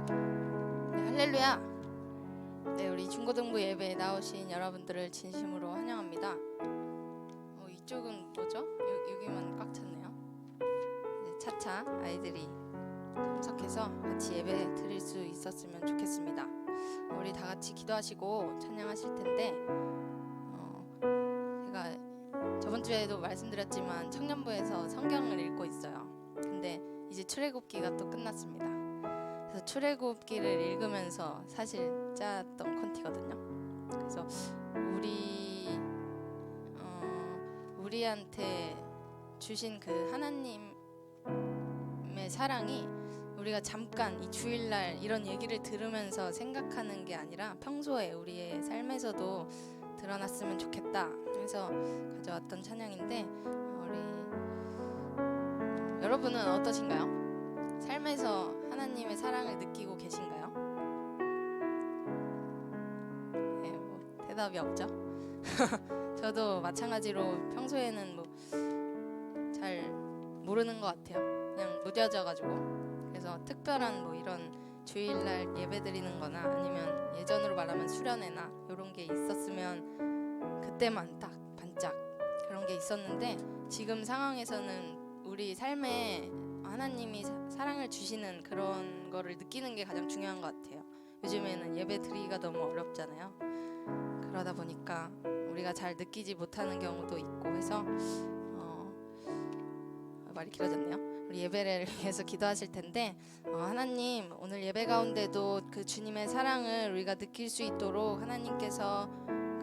네, 할렐루야. 네, 우리 중고등부 예배에 나오신 여러분들을 진심으로 환영합니다. 이쪽은 뭐죠? 여기만 꽉 찼네요. 네, 차차 아이들이 참석해서 같이 예배 드릴 수 있었으면 좋겠습니다. 우리 다 같이 기도하시고 찬양하실 텐데 제가 저번 주에도 말씀드렸지만 청년부에서 성경을 읽고 있어요. 근데 이제 출애굽기가 또 끝났습니다. 그래서 출애굽기를 읽으면서 사실 짰던 콘티거든요. 그래서 우리한테 주신 그 하나님의 사랑이 우리가 잠깐 이 주일날 이런 얘기를 들으면서 생각하는 게 아니라 평소에 우리의 삶에서도 드러났으면 좋겠다 해서 가져왔던 찬양인데 여러분은 어떠신가요? 삶에서 하나님의 사랑을 느끼고 계신가요? 네, 대답이 없죠? 저도 마찬가지로 평소에는 잘 모르는 것 같아요. 그냥 무뎌져가지고. 그래서 특별한 이런 주일날 예배 드리는 거나 아니면 예전으로 말하면 수련회나 이런 게 있었으면 그때만 딱 반짝 그런 게 있었는데 지금 상황에서는 우리 삶에 하나님이 사랑을 주시는 그런 거를 느끼는 게 가장 중요한 것 같아요. 요즘에는 예배 드리기가 너무 어렵잖아요. 그러다 보니까 우리가 잘 느끼지 못하는 경우도 있고 해서 말이 길어졌네요. 우리 예배를 위해서 기도하실 텐데 하나님 오늘 예배 가운데도 그 주님의 사랑을 우리가 느낄 수 있도록 하나님께서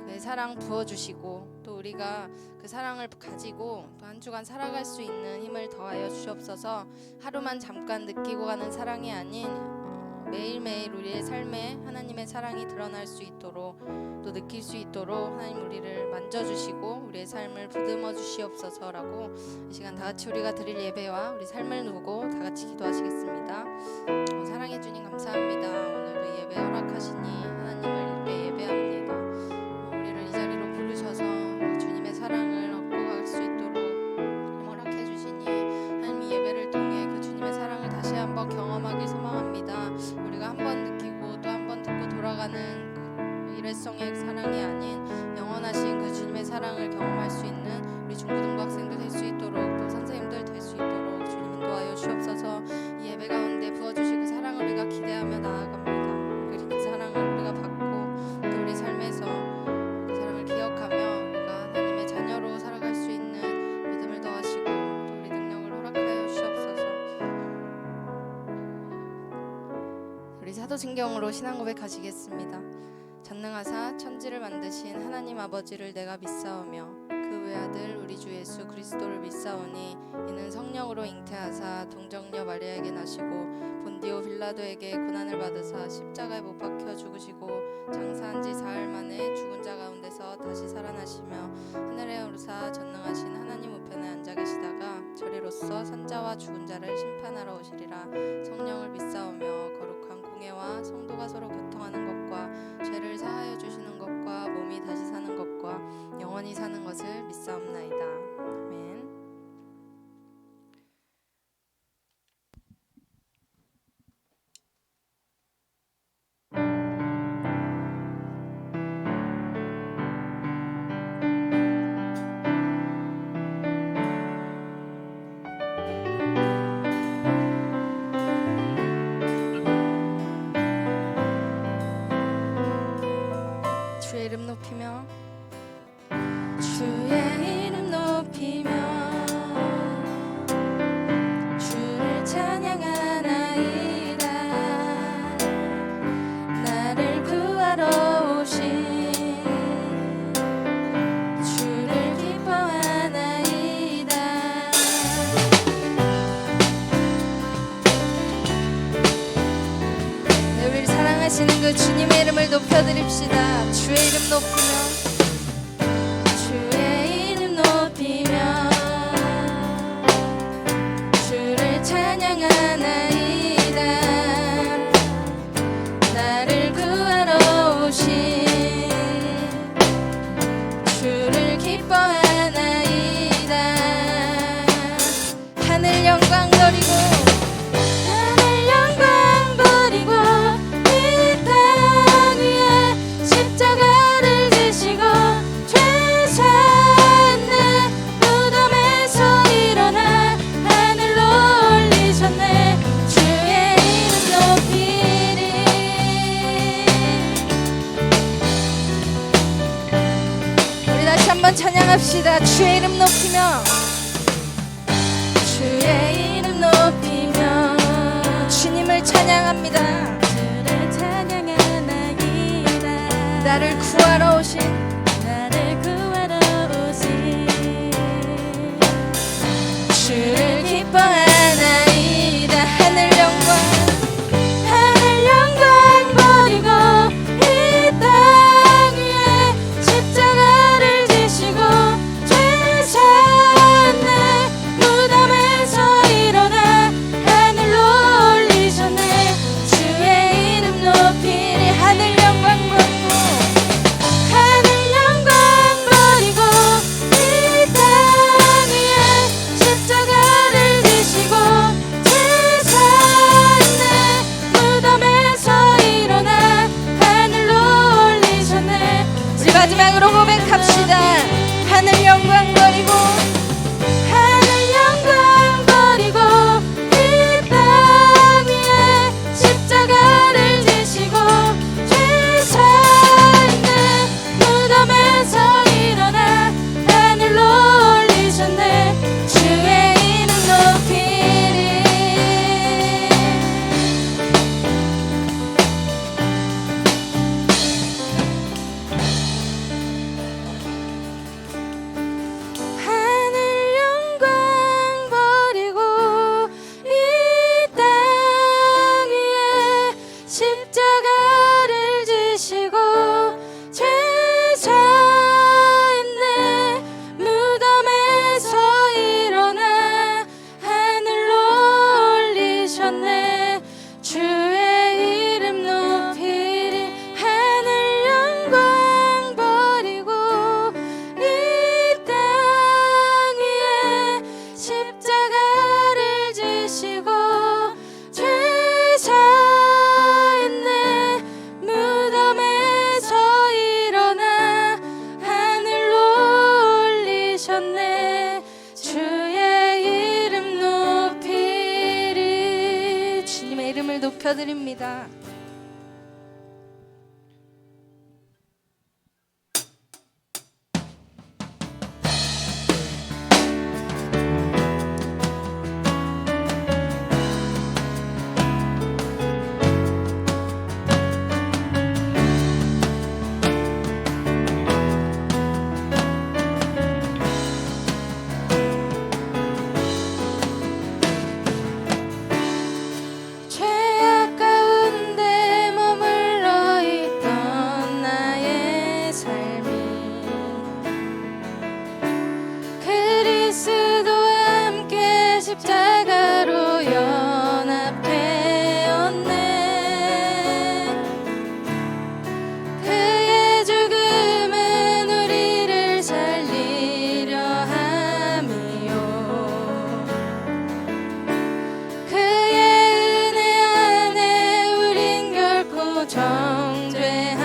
그의 사랑 부어주시고 또 우리가 그 사랑을 가지고 또 한 주간 살아갈 수 있는 힘을 더하여 주시옵소서. 하루만 잠깐 느끼고 가는 사랑이 아닌 매일매일 우리의 삶에 하나님의 사랑이 드러날 수 있도록 또 느낄 수 있도록 하나님 우리를 만져주시고 우리의 삶을 보듬어 주시옵소서라고 이 시간 다 같이 우리가 드릴 예배와 우리 삶을 두고 다 같이 기도하시겠습니다. 사랑해 주님 감사합니다. 오늘도 예배 허락하시니 하나님을 이렇게 예배합니다. 우리를 이 자리로 부르셔서 주님의 사랑을 얻고 갈 수 있도록 허락해 주시니 하나님 이 예배를 통해 그 주님의 사랑을 다시 한번 경험하길 소망합니다. 우리가 한번 느끼고 또 한 번 듣고 돌아가는 일회성의 사랑이 아닌 영원하신 그 주님의 사랑을 경험할 수 있는 우리 중고등부 학생들 될 수 있도록 또 선생님들 될 수 있도록 주님 인도하여 주옵소서. 이 예배 가운데 부어주실 그 사랑을 우리가 기대하며 나아갑니다. 그리고 그 사랑을 우리가 받고 또 우리 삶에서 그 사랑을 기억하며 우리가 하나님의 자녀로 살아갈 수 있는 믿음을 더하시고 또 우리 능력을 허락하여 주옵소서. 우리 사도신경으로 신앙 고백하시겠습니다. 전능하사 천지를 만드신 하나님 아버지를 내가 믿사오며 그 외아들 우리 주 예수 그리스도를 믿사오니 이는 성령으로 잉태하사 동정녀 마리아에게 나시고 본디오 빌라도에게 고난을 받으사 십자가에 못 박혀 죽으시고 장사한 지 사흘 만에 죽은 자 가운데서 다시 살아나시며 하늘에 오르사 전능하신 하나님 우편에 앉아 계시다가 저리로서 산자와 죽은 자를 심판하러 오시리라. 성령을 믿사오며 거룩한 공예와 성도가 서로 교통하는 것과 죄를 사하여 주시는 것과 몸이 다시 사는 것과 영원히 사는 것을 믿사옵나이다. 아멘. 주의 이름 높이며 주의 이름 높이며 주를 찬양하나이다. 나를 구하러 오신 주를 기뻐하나이다. 네, 우리를 사랑하시는 그 주님의 이름을 높여드립시다. 주의 이름 높이며 주의 이름 높이며 주를 찬양하나이다. 나를 구하러 오신 주를 기뻐하나이다. 하늘 영광 버리고 하늘 영광 버리고 찬양합시다. 주의 이름 높이며 주의 이름 높이며 주님을 찬양합니다. 주를 찬양하나이다. 나를 구하러 오신 주를 기뻐하나이다. 하늘 영광 버리고 이 땅 위에 십자가를 지시고 죄 사했네. 무덤에서 일어나 하늘로 올리셨네. 주의 이름 높이리. 하늘 영광 버리고 이 땅 위에 십자가를 지시고 죄 사했네. 무덤에서 일어나 하늘로 올리셨네. 우리 마지막으로 고백합시다. 하늘 영광 버리고 이 땅 위에 십자가를 지시고 죄 사했네. 무덤에서 일어나 하늘로 올리셨네. 주의 이름 높이리. 하늘 영광 버리고 이 땅 위에 십자가를 지시고 죄 사했네. 무덤에서 일어나 하늘로 올리셨네. 주의 이름 높이리. 하늘 영광 버리고 이 땅 위에 십자가를 지시고 죄 사했네. 무덤에서 일어나 하늘로 올리셨네. 주의 이름 높이리. 주님의 이름을 높여드립니다. 죄악 가운데 머물러 있던 나의 삶이 그리스도와 함께 십자가로 연합되었네. 그의 죽음은 우리를 살리려 함이요. 그의 은혜 안에 우린 결코 정죄함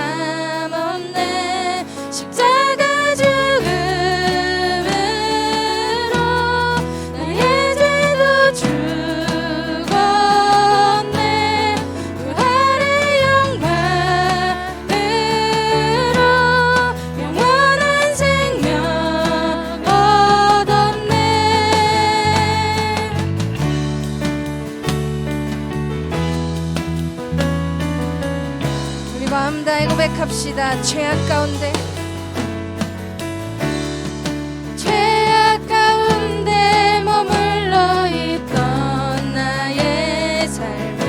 없네. 십자가 죽음으로 나의 죄도 죽었네. 부활의 영광으로 영원한 생명 얻었네. 우리 마음 다해 고백합시다. 죄악 가운데 죄악 가운데 머물러 있던 나의 삶이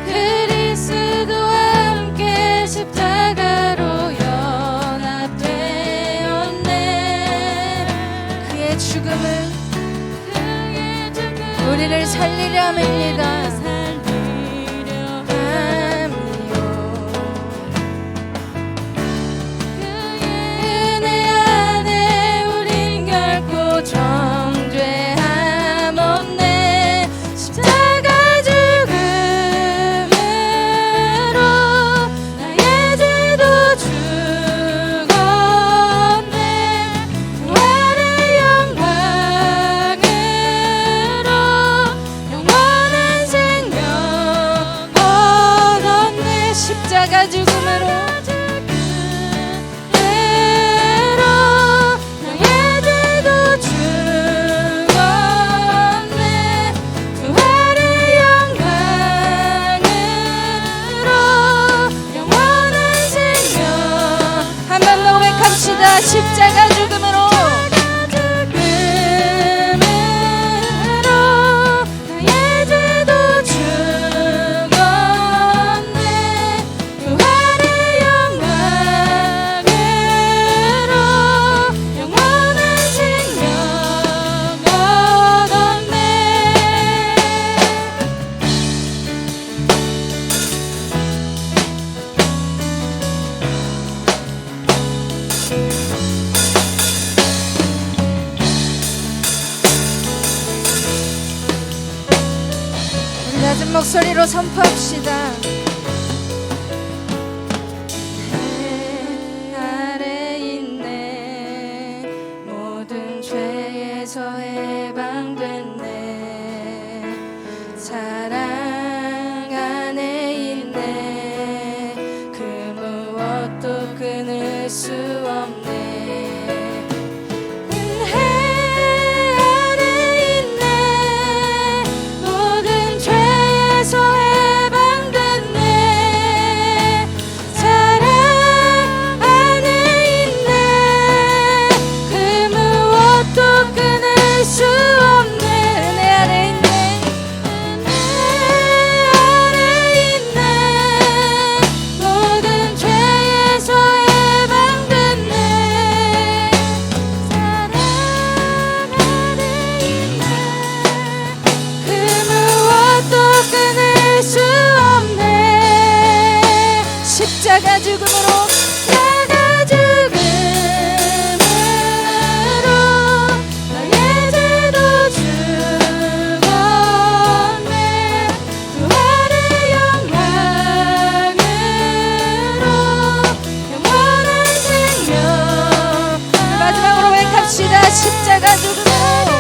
그리스도와 함께 십자가로 연합되었네. 그의 죽음은 우리를 살리려 함입니다. 은혜 안에 우린 결코 정죄함 없네. 십자가 죽음으로 나의 죄도 죽었네. 부활의 영광으로 영원한 생명 큰 목소리로 선포합시다. 내 아래 있네. 모든 죄에서 해방됐네. 사랑 안에 있네. 그 무엇도 끊을 수 없네. 은혜 안에 있네. 모든 죄에서 해방됐네. 사랑 안에 있네. 그 무엇도 끊을 수 없네. 은혜 안에 있네. 은혜 안에 있네. 모든 죄에서 해방됐네. 사랑 안에 있네. 그 무엇도 끊을 수 없네. 십자가 죽음으로 나가 죽음으로 나의 죄도 죽었네. 부활의 영광으로 영원한 생명. 마지막으로 고백합시다. 십자가 죽음으로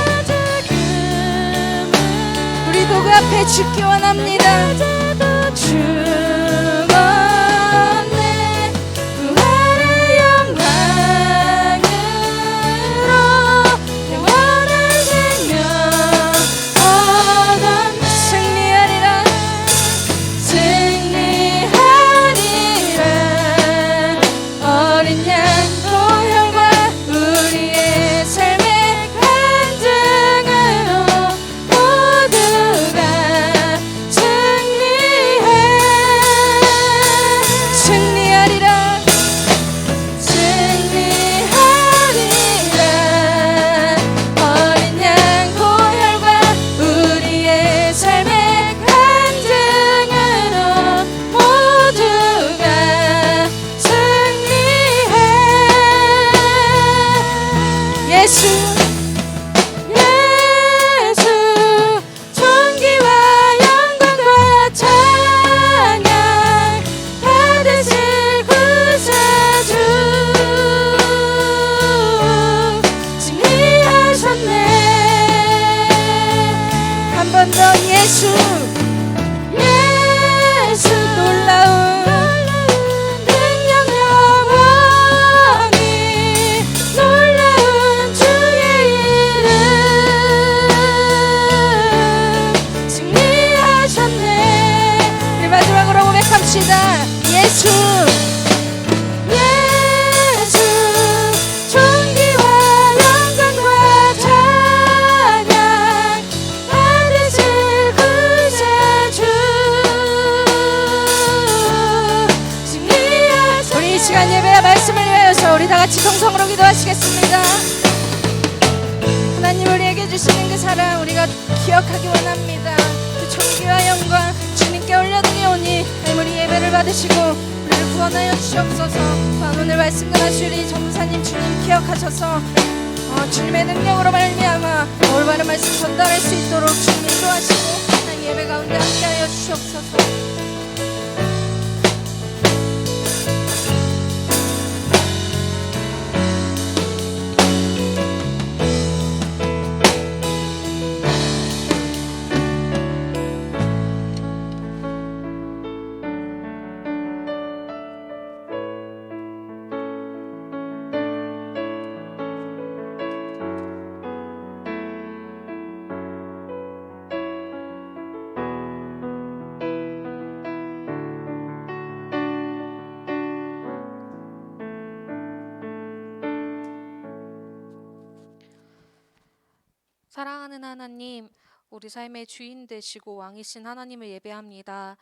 우리 도구 앞에 죽기 원합니다. 죽었네. 부활의 영광으로 영원한 생명 얻었네. 승리하리라. 승리하리라. 어린 양 보혈과 우리의 삶의 간증으로 모두가 승리해. 승리하리라. 승리하리라. 어린 양 보혈과 우리의 삶의 간증으로 모두가 승리해. 예수 예수 존귀와 영광과 찬양 받으실 구세주 승리하셨네. 한 번 더 예수. 예수 놀라운 능력 영원히 놀라운 주의 이름 승리하셨네. 우리 마지막으로 고백합시다. 예수. 예수 존귀와 영광과 찬양 받으실 구세주 승리하셨네. 우리 이 시간 예배와 말씀을 위하여서 우리 다 같이 통성으로 기도하시겠습니다. 하나님 우리에게 주시는 그 사랑 우리가 기억하기 원합니다. 그 존귀와 영광 주님께 올려드리오니 하나님 우리 예배를 받으시고 우리를 구원하여 주시옵소서. 또한 오늘 말씀 전하실 우리 전무사님 주님 기억하셔서 주님의 능력으로 말미암아 올바른 말씀 전달할 수 있도록 주님 인도하시고 하나님 예배 가운데 함께하여 주시옵소서. 사랑하는 하나님, 우리 삶의 주인 되시고 왕이신 하나님을 예배합니다.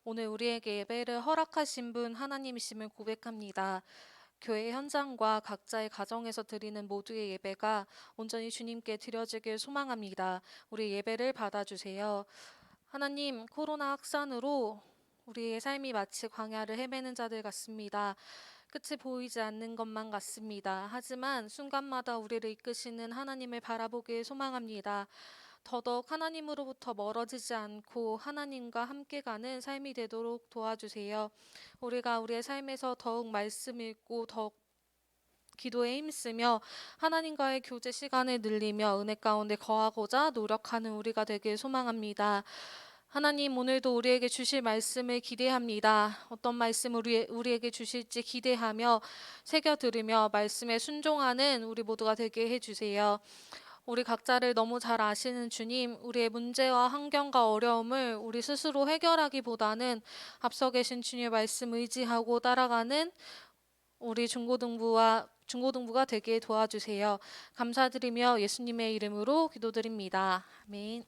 오늘 우리에게 예배를 허락하신 분 하나님이심을 고백합니다. 교회 현장과 각자의 가정에서 드리는 모두의 예배가 온전히 주님께 드려지길 소망합니다. 우리 예배를 받아주세요. 하나님, 코로나 확산으로 우리의 삶이 마치 광야를 헤매는 자들 같습니다. 끝이 보이지 않는 것만 같습니다. 하지만 순간마다 우리를 이끄시는 하나님을 바라보길 소망합니다. 더더욱 하나님으로부터 멀어지지 않고 하나님과 함께 가는 삶이 되도록 도와주세요. 우리가 우리의 삶에서 더욱 말씀 읽고 더욱 기도에 힘쓰며 하나님과의 교제 시간을 늘리며 은혜 가운데 거하고자 노력하는 우리가 되길 소망합니다. 하나님, 오늘도 우리에게 주실 말씀을 기대합니다. 어떤 말씀을 우리에게 주실지 기대하며 새겨 들으며 말씀에 순종하는 우리 모두가 되게 해주세요. 우리 각자를 너무 잘 아시는 주님, 우리의 문제와 환경과 어려움을 우리 스스로 해결하기보다는 앞서 계신 주님의 말씀 의지하고 따라가는 우리 중고등부가 되게 도와주세요. 감사드리며 예수님의 이름으로 기도드립니다. 아멘.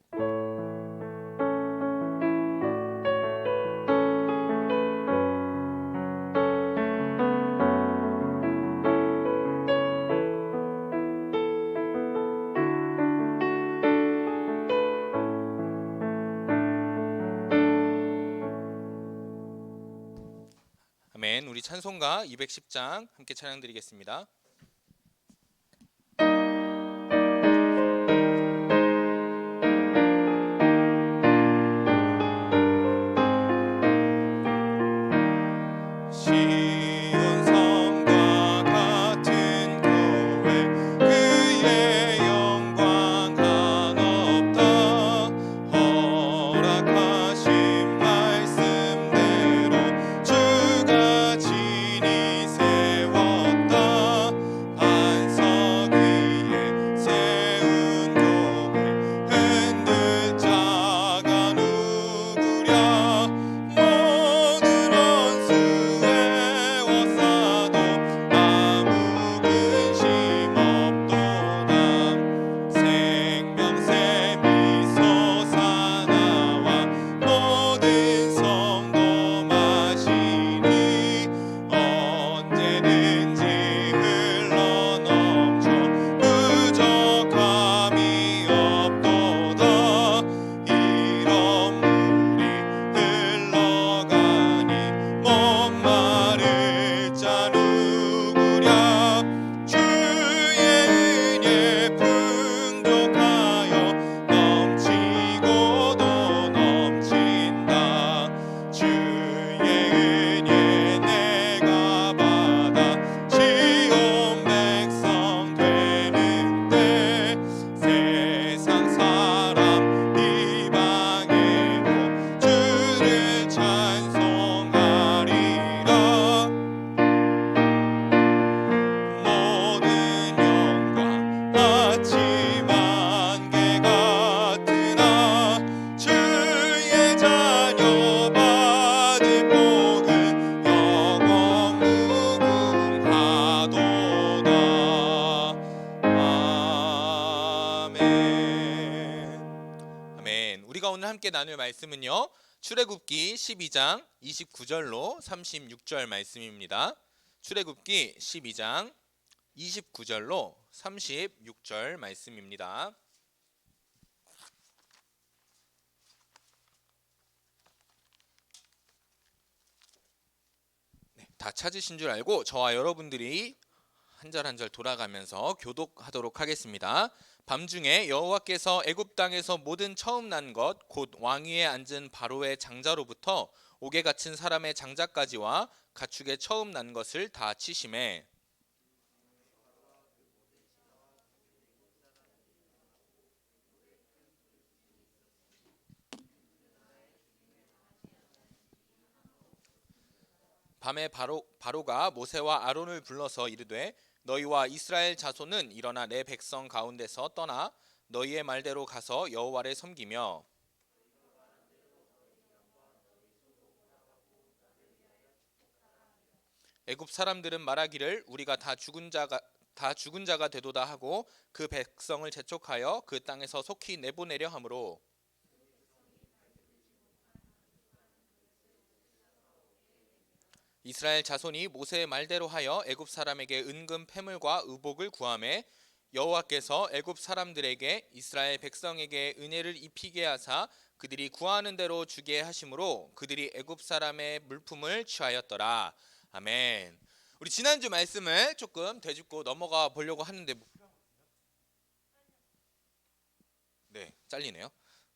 아멘. 우리 찬송가 210장 함께 찬양 드리겠습니다. 시온 성과 같은 교회 그의 영광 한없다 허락하신 말씀대로 주가 친히 세웠다 반석 위에 세운 교회 흔들 자가 누구랴 모든 원수의 워싸도 아무 근심 없도다 생명새 미소 사나와 모든 성도 마시니 언제든지 흘러넘쳐 부족함이 없도다 이런 물이 흘러가니 목마를 자 누구랴 주의 은혜 풍족하여 넘치고도 넘친다 주의 은혜 내가 받아 시온 백성 되는데 세상 사람 이방인도 주를 찬송하리라 모든 영광 아침 안개 같으나 주의 자녀 받을 복은 영원 무궁하도다 아멘. 아멘. 우리가 오늘 함께 나눌 말씀은요 출애굽기 12장 29절로 36절 말씀입니다. 출애굽기 12장 29절로 36절 말씀입니다. 다 찾으신 줄 알고 저와 여러분들이 한 절 한 절 돌아가면서 교독하도록 하겠습니다. 밤중에 여호와께서 애굽 땅에서 모든 처음 난 것 곧 왕위에 앉은 바로의 장자로부터 옥에 갇힌 사람의 장자까지와 가축의 처음 난 것을 다 치심에 밤에 바로가 모세와 아론을 불러서 이르되 너희와 이스라엘 자손은 일어나 내 백성 가운데서 떠나 너희의 말대로 가서 여호와를 섬기며 애굽 사람들은 말하기를 우리가 다 죽은 자가 되도다 하고 그 백성을 재촉하여 그 땅에서 속히 내보내려 하므로 이스라엘 자손이 모세의 말대로 하여 애굽 사람에게 은금 패물과 의복을 구하매 여호와께서 애굽 사람들에게 이스라엘 백성에게 은혜를 입히게 하사 그들이 구하는 대로 주게 하심으로 그들이 애굽 사람의 물품을 취하였더라. 아멘. 우리 지난주 말씀을 조금 되짚고 넘어가 보려고 하는데 네, 잘리네요.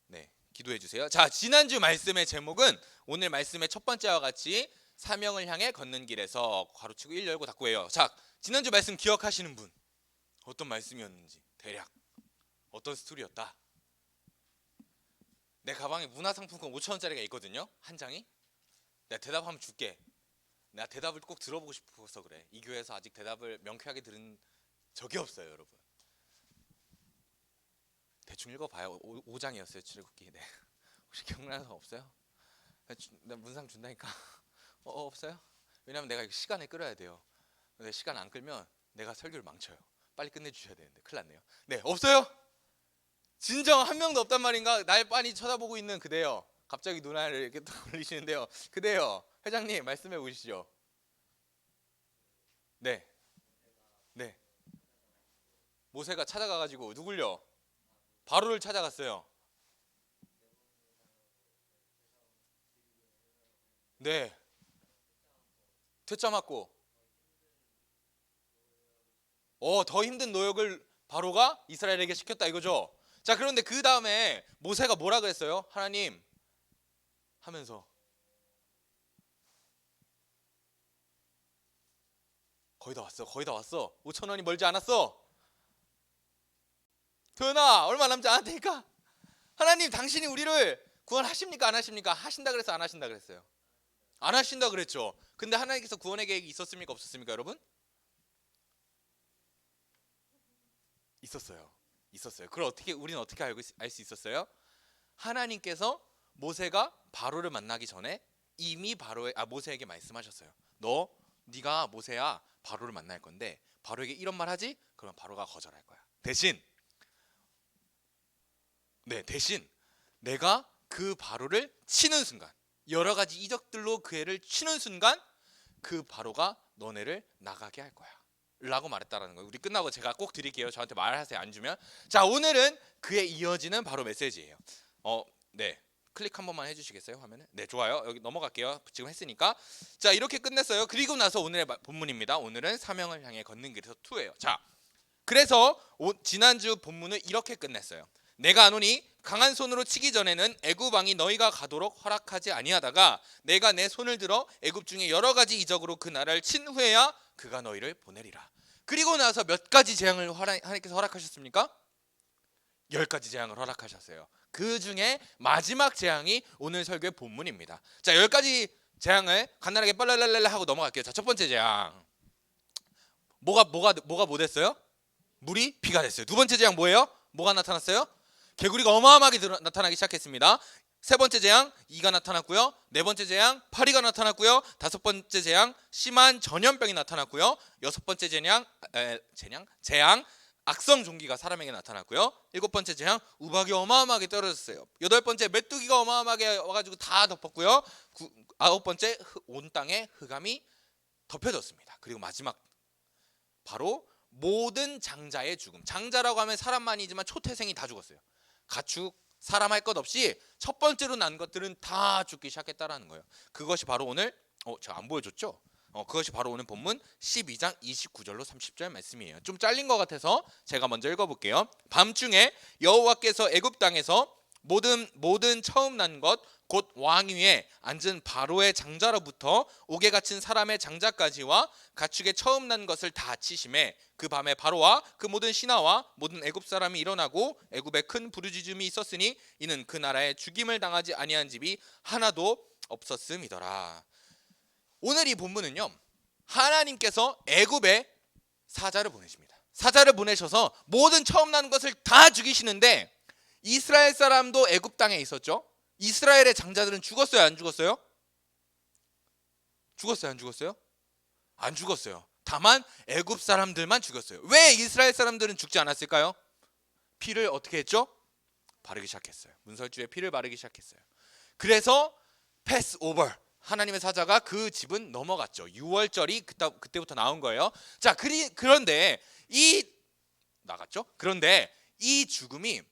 네, 기도해 주세요. 자, 지난주 말씀의 제목은 오늘 말씀의 첫 번째와 같이 사명을 향해 걷는 길에서 괄호치고 1 열고 닫고 해요. 자, 지난주 말씀 기억하시는 분 어떤 말씀이었는지 대략 어떤 스토리였다. 내 가방에 문화상품권 5,000원짜리가 있거든요. 한 장이. 내가 대답하면 줄게. 내가 대답을 꼭 들어보고 싶어서 그래. 이 교회에서 아직 대답을 명쾌하게 들은 적이 없어요, 여러분. 대충 읽어봐요. 5장이었어요, 출애굽기. 네. 혹시 기억나는 사람 없어요? 나 문상 준다니까. 없어요? 왜냐면 내가 시간을 끌어야 돼요. 근데 시간 안 끌면 내가 설교를 망쳐요. 빨리 끝내주셔야 되는데 큰일 났네요. 네, 없어요? 진정 한 명도 없단 말인가? 날 빤히 쳐다보고 있는 그대요. 갑자기 눈알을 이렇게 돌리시는데요. 그대요. 회장님 말씀해 보시죠. 네. 네. 모세가 찾아가가지고 누굴요? 바로를 찾아갔어요. 네. 퇴짜 맞고. 더 힘든 노역을 바로가 이스라엘에게 시켰다 이거죠. 자, 그런데 그 다음에 모세가 뭐라 그랬어요? 하나님 하면서 거의 다 왔어. 거의 다 왔어. 5,000원이 멀지 않았어. 도연아, 얼마 남지 않았다니까. 하나님 당신이 우리를 구원하십니까? 안 하십니까? 하신다 그랬어? 안 하신다 그랬어요? 안 하신다 그랬죠. 근데 하나님께서 구원의 계획이 있었습니까? 없었습니까, 여러분? 있었어요. 있었어요. 그걸 우리는 어떻게 알 수 있었어요? 하나님께서 모세가 바로를 만나기 전에 이미 모세에게 말씀하셨어요. 네가 모세야 바로를 만날 건데 바로에게 이런 말 하지? 그러면 바로가 거절할 거야. 대신 내가 그 바로를 치는 순간, 여러 가지 이적들로 그 애를 치는 순간 그 바로가 너네를 나가게 할 거야 라고 말했다라는 거예요. 우리 끝나고 제가 꼭 드릴게요. 저한테 말하세요. 안 주면. 자, 오늘은 그에 이어지는 바로 메시지예요. 네. 클릭 한 번만 해주시겠어요? 화면에? 네, 좋아요. 여기 넘어갈게요. 지금 했으니까. 자, 이렇게 끝냈어요. 그리고 나서 오늘의 본문입니다. 오늘은 사명을 향해 걷는 길에서 2예요. 자, 그래서 지난주 본문을 이렇게 끝냈어요. 내가 아노니 강한 손으로 치기 전에는 애굽 왕이 너희가 가도록 허락하지 아니하다가 내가 내 손을 들어 애굽 중에 여러 가지 이적으로 그 나라를 친 후에야 그가 너희를 보내리라. 그리고 나서 몇 가지 재앙을 하나님께서 허락하셨습니까? 10가지 재앙을 허락하셨어요. 그 중에 마지막 재앙이 오늘 설교의 본문입니다. 자, 10가지 재앙을 간단하게 빨랄랄랄 하고 넘어갈게요. 자, 첫 번째 재앙. 뭐가 뭐 됐어요? 물이 비가 됐어요. 두 번째 재앙 뭐예요? 뭐가 나타났어요? 개구리가 어마어마하게 나타나기 시작했습니다. 세 번째 재앙 이가 나타났고요. 네 번째 재앙 파리가 나타났고요. 다섯 번째 재앙 심한 전염병이 나타났고요. 여섯 번째 재앙 악성 종기가 사람에게 나타났고요. 일곱 번째 재앙 우박이 어마어마하게 떨어졌어요. 여덟 번째 메뚜기가 어마어마하게 와가지고 다 덮었고요. 아홉 번째 온 땅에 흑암이 덮여졌습니다. 그리고 마지막 바로 모든 장자의 죽음. 장자라고 하면 사람만이지만 초태생이 다 죽었어요. 가축, 사람 할 것 없이 첫 번째로 난 것들은 다 죽기 시작했다라는 거예요. 그것이 바로 오늘 제가 안 보여줬죠? 그것이 바로 오늘 본문 12장 29절로 30절 말씀이에요. 좀 잘린 것 같아서 제가 먼저 읽어볼게요. 밤중에 여호와께서 애굽 땅에서 모든 처음 난 것 곧 왕 위에 앉은 바로의 장자로부터 옥에 갇힌 사람의 장자까지와 가축의 처음 난 것을 다 치심에 그 밤에 바로와 그 모든 신하와 모든 애굽 사람이 일어나고 애굽에 큰 부르짖음이 있었으니 이는 그 나라에 죽임을 당하지 아니한 집이 하나도 없었음이더라. 오늘 이 본문은요, 하나님께서 애굽에 사자를 보내십니다. 사자를 보내셔서 모든 처음 난 것을 다 죽이시는데 이스라엘 사람도 애굽 땅에 있었죠. 이스라엘의 장자들은 죽었어요, 안 죽었어요? 죽었어요, 안 죽었어요? 안 죽었어요. 다만 애굽 사람들만 죽었어요. 왜 이스라엘 사람들은 죽지 않았을까요? 피를 어떻게 했죠? 바르기 시작했어요. 문설주에 피를 바르기 시작했어요. 그래서 패스오버, 하나님의 사자가 그 집은 넘어갔죠. 6월절이 그때부터 나온 거예요. 자, 그런데 그런데 이 죽음이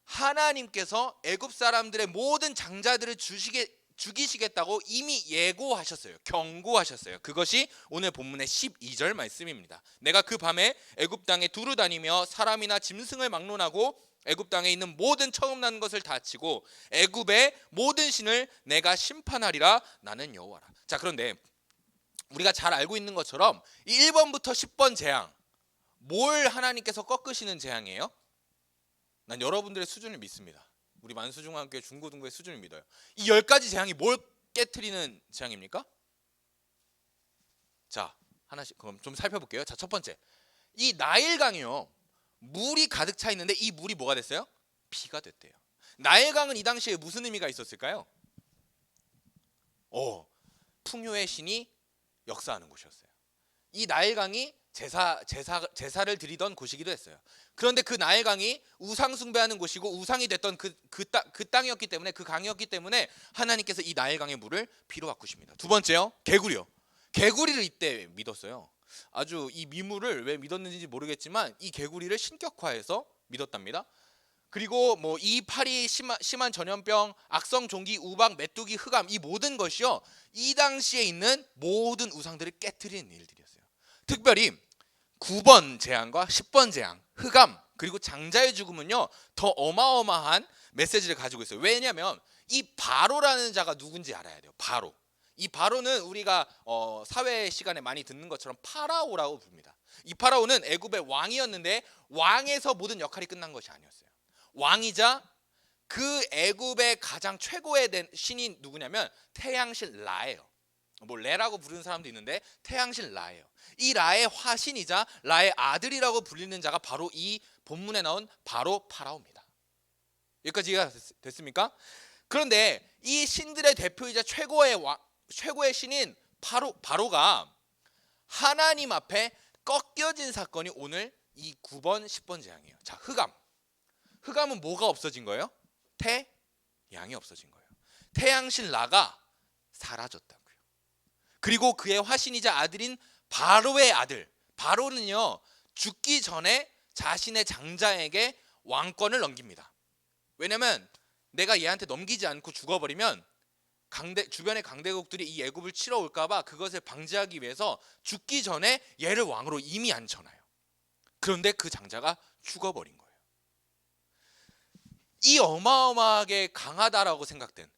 하나님께서 애굽 사람들의 모든 장자들을 죽이시겠다고 이미 예고하셨어요. 경고하셨어요. 그것이 오늘 본문의 12절 말씀입니다. 내가 그 밤에 애굽 땅에 두루 다니며 사람이나 짐승을 막론하고 애굽 땅에 있는 모든 처음 난 것을 다치고 애굽의 모든 신을 내가 심판하리라. 나는 여호와라. 자, 그런데 우리가 잘 알고 있는 것처럼 이 1번부터 10번 재앙, 뭘 하나님께서 꺾으시는 재앙이에요? 난 여러분들의 수준을 믿습니다. 우리 만수중앙교회 중고등부의 수준을 믿어요. 이 10가지 재앙이 뭘 깨트리는 재앙입니까? 자, 하나씩 그럼 좀 살펴볼게요. 자, 첫 번째, 이 나일강이요, 물이 가득 차 있는데 이 물이 뭐가 됐어요? 비가 됐대요. 나일강은 이 당시에 무슨 의미가 있었을까요? 풍요의 신이 역사하는 곳이었어요. 이 나일강이 제사를 드리던 곳이기도 했어요. 그런데 그 나일강이 우상 숭배하는 곳이고 우상이 됐던 그 땅이었기 때문에, 그 강이었기 때문에 하나님께서 이 나일강의 물을 비로 바꾸십니다. 두 번째요, 개구리요. 개구리를 이때 믿었어요. 아주 이 미물을 왜 믿었는지 모르겠지만 이 개구리를 신격화해서 믿었답니다. 그리고 뭐 이파리, 심한 전염병, 악성 종기, 우박, 메뚜기, 흑암, 이 모든 것이요, 이 당시에 있는 모든 우상들을 깨트리는 일들이었어요. 특별히 9번 재앙과 10번 재앙, 흑암, 그리고 장자의 죽음은요, 더 어마어마한 메시지를 가지고 있어요. 왜냐하면 이 바로라는 자가 누군지 알아야 돼요. 바로. 이 바로는 우리가 사회 시간에 많이 듣는 것처럼 파라오라고 부릅니다. 이 파라오는 애굽의 왕이었는데 왕에서 모든 역할이 끝난 것이 아니었어요. 왕이자 그 애굽의 가장 최고의 신이 누구냐면 태양신 라예요. 뭐 레라고 부르는 사람도 있는데 태양신 라예요. 이 라의 화신이자 라의 아들이라고 불리는 자가 바로 이 본문에 나온 바로 파라오입니다. 여기까지 이해가 됐습니까? 그런데 이 신들의 대표이자 최고의 신인 바로가 하나님 앞에 꺾여진 사건이 오늘 이 9번 10번 재앙이에요. 자, 흑암은 뭐가 없어진 거예요? 태양이 없어진 거예요. 태양신 라가 사라졌다고요. 그리고 그의 화신이자 아들인 바로의 아들, 바로는요, 죽기 전에 자신의 장자에게 왕권을 넘깁니다. 왜냐면 내가 얘한테 넘기지 않고 죽어버리면 주변의 강대국들이 이 애굽을 치러 올까봐 그것을 방지하기 위해서 죽기 전에 얘를 왕으로 이미 앉혀놔요. 그런데 그 장자가 죽어버린 거예요. 이 어마어마하게 강하다라고 생각된,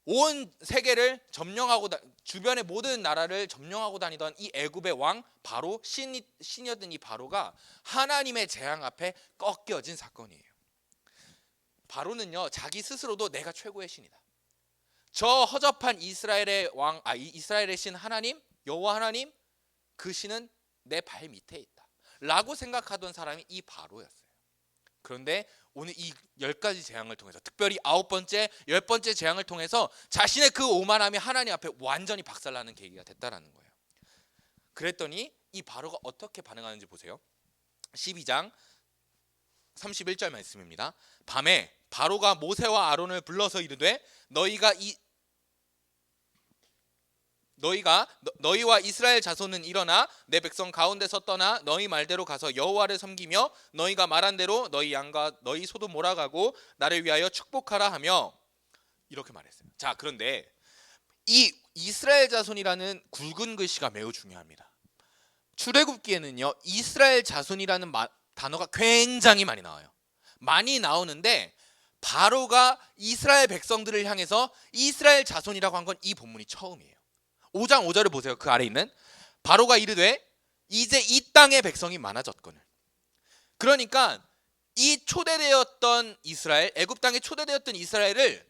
온 세계를 점령하고 주변의 모든 나라를 점령하고 다니던 이 애굽의 왕 바로, 신이었던 이 바로가 하나님의 재앙 앞에 꺾여진 사건이에요. 바로는요, 자기 스스로도 내가 최고의 신이다, 저 허접한 이스라엘의 이스라엘의 신 하나님, 여호와 하나님, 그 신은 내 발 밑에 있다 라고 생각하던 사람이 이 바로였어요. 그런데 오늘 이 10가지 재앙을 통해서, 특별히 9번째, 10번째 재앙을 통해서 자신의 그 오만함이 하나님 앞에 완전히 박살나는 계기가 됐다라는 거예요. 그랬더니 이 바로가 어떻게 반응하는지 보세요. 12장 31절 말씀입니다. 밤에 바로가 모세와 아론을 불러서 이르되 너희와 이스라엘 자손은 일어나 내 백성 가운데서 떠나 너희 말대로 가서 여호와를 섬기며 너희가 말한 대로 너희 양과 너희 소도 몰아가고 나를 위하여 축복하라 하며 이렇게 말했어요. 자, 그런데 이 이스라엘 자손이라는 굵은 글씨가 매우 중요합니다. 출애굽기에는요, 이스라엘 자손이라는 단어가 굉장히 많이 나와요. 많이 나오는데 바로가 이스라엘 백성들을 향해서 이스라엘 자손이라고 한 건 이 본문이 처음이에요. 5장 5절을 보세요. 그 아래 있는 바로가 이르되 이제 이 땅의 백성이 많아졌거늘. 그러니까 이 초대되었던 이스라엘, 애굽 땅에 초대되었던 이스라엘을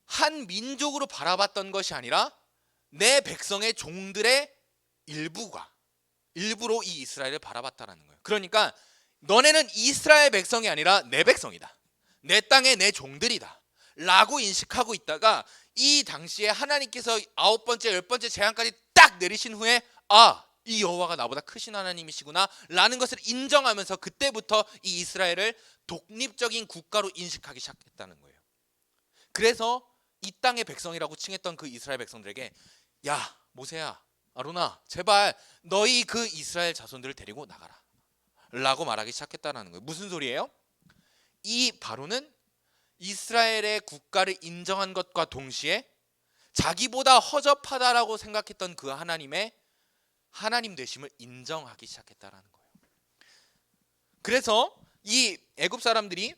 한 민족으로 바라봤던 것이 아니라 내 백성의 종들의 일부로 이 이스라엘을 바라봤다라는 거예요. 그러니까 너네는 이스라엘 백성이 아니라 내 백성이다, 내 땅의 내 종들이다 라고 인식하고 있다가 이 당시에 하나님께서 9번째, 10번째 재앙까지 딱 내리신 후에 이 여호와가 나보다 크신 하나님이시구나 라는 것을 인정하면서 그때부터 이 이스라엘을 독립적인 국가로 인식하기 시작했다는 거예요. 그래서 이 땅의 백성이라고 칭했던 그 이스라엘 백성들에게 야, 모세야, 아론아, 제발 너희 그 이스라엘 자손들을 데리고 나가라 라고 말하기 시작했다는 거예요. 무슨 소리예요? 이 바로는 이스라엘의 국가를 인정한 것과 동시에 자기보다 허접하다라고 생각했던 그 하나님의 하나님 되심을 인정하기 시작했다라는 거예요. 그래서 이 애굽 사람들이